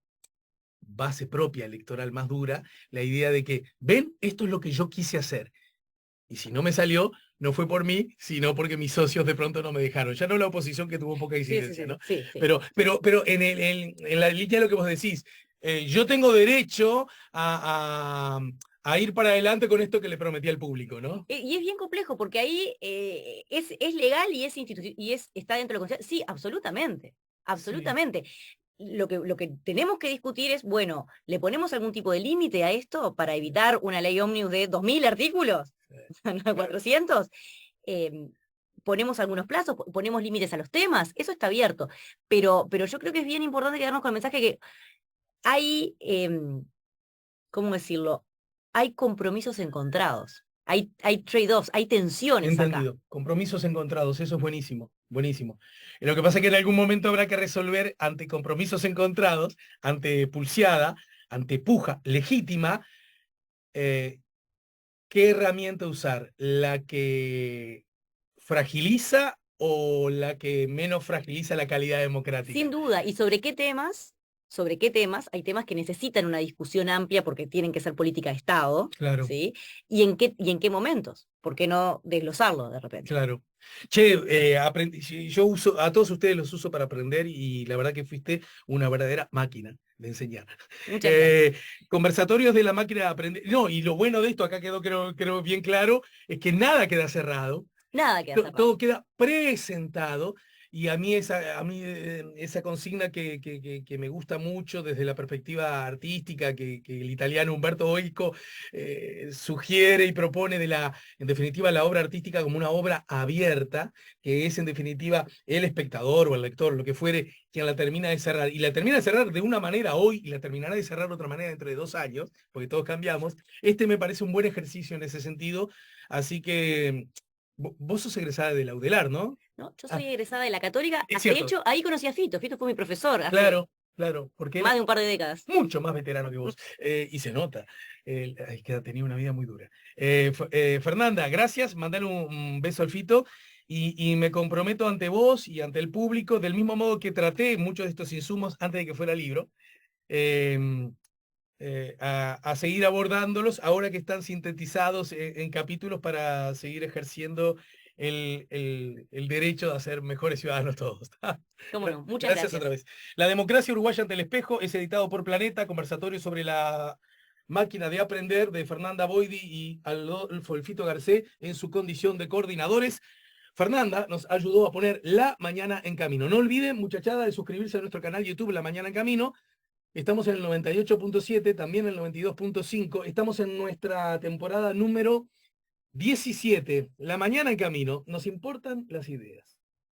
base propia electoral más dura, la idea de que, ven, esto es lo que yo quise hacer. Y si no me salió, no fue por mí, sino porque mis socios de pronto no me dejaron. Ya no la oposición que tuvo poca sí, sí, incidencia, sí, ¿no? sí, sí. Pero en la línea de lo que vos decís, yo tengo derecho a ir para adelante con esto que le prometí al público, ¿no? Y es bien complejo porque ahí es legal y está dentro de la Constitución. Sí, absolutamente, Sí. absolutamente. Lo que tenemos que discutir es, bueno, ¿le ponemos algún tipo de límite a esto para evitar una ley ómnibus de 2000 artículos? ¿No de 400? Eh, ponemos algunos plazos, ponemos límites a los temas, eso está abierto. Pero yo creo que es bien importante quedarnos con el mensaje que hay, ¿cómo decirlo? Hay compromisos encontrados, hay trade-offs, hay tensiones acá. Entendido. Compromisos encontrados, eso es buenísimo, buenísimo. Lo que pasa es que en algún momento habrá que resolver ante compromisos encontrados, ante pulseada, ante puja legítima, eh, ¿qué herramienta usar? ¿La que fragiliza o la que menos fragiliza la calidad Sin democrática? duda. ¿Y sobre qué temas? Sobre qué temas, hay temas que necesitan una discusión amplia porque tienen que ser política de Estado, Claro. ¿sí? ¿Y en qué momentos? ¿Por qué no desglosarlo de repente? Claro. Che, yo uso, a todos ustedes los uso para aprender y la verdad que fuiste una verdadera máquina de enseñar. Muchas gracias. Eh, Conversatorios de la máquina de aprender. No, y lo bueno de esto, acá quedó creo bien claro, es que nada queda cerrado, Nada queda cerrado. todo queda presentado. Y esa consigna que me gusta mucho desde la perspectiva artística que el italiano Umberto Eco sugiere y propone en definitiva, la obra artística como una obra abierta, que es en definitiva el espectador o el lector, lo que fuere, quien la termina de cerrar. Y la termina de cerrar de una manera hoy y la terminará de cerrar de otra manera dentro de 2 años, porque todos cambiamos. Este me parece un buen ejercicio en ese sentido. Así que vos sos egresada de la UDELAR, ¿no? ¿No? Yo soy Ah, egresada de la Católica. es De cierto, hecho, ahí conocí a Fito. Fito fue mi profesor hace claro, claro, porque más era de un par de décadas. mucho más veterano que vos, y se nota, es que ha tenido una vida muy dura. Fernanda, gracias, mandale un beso al Fito, y me comprometo ante vos y ante el público, del mismo modo que traté muchos de estos insumos antes de que fuera libro, eh, a seguir abordándolos ahora que están sintetizados en capítulos para seguir ejerciendo el derecho de ser mejores ciudadanos todos. ¿Cómo no? Muchas Gracias otra gracias. vez. La democracia uruguaya ante el espejo es editado por Planeta, conversatorio sobre la máquina de aprender de Fernanda Boidi y Adolfo Elfito Garcés en su condición de coordinadores. Fernanda nos ayudó a poner La Mañana en Camino. No olviden, muchachada, de suscribirse a nuestro canal YouTube La Mañana en Camino. Estamos en el 98.7, también en el 92.5. Estamos en nuestra temporada número 17. La Mañana en Camino. Nos importan las ideas.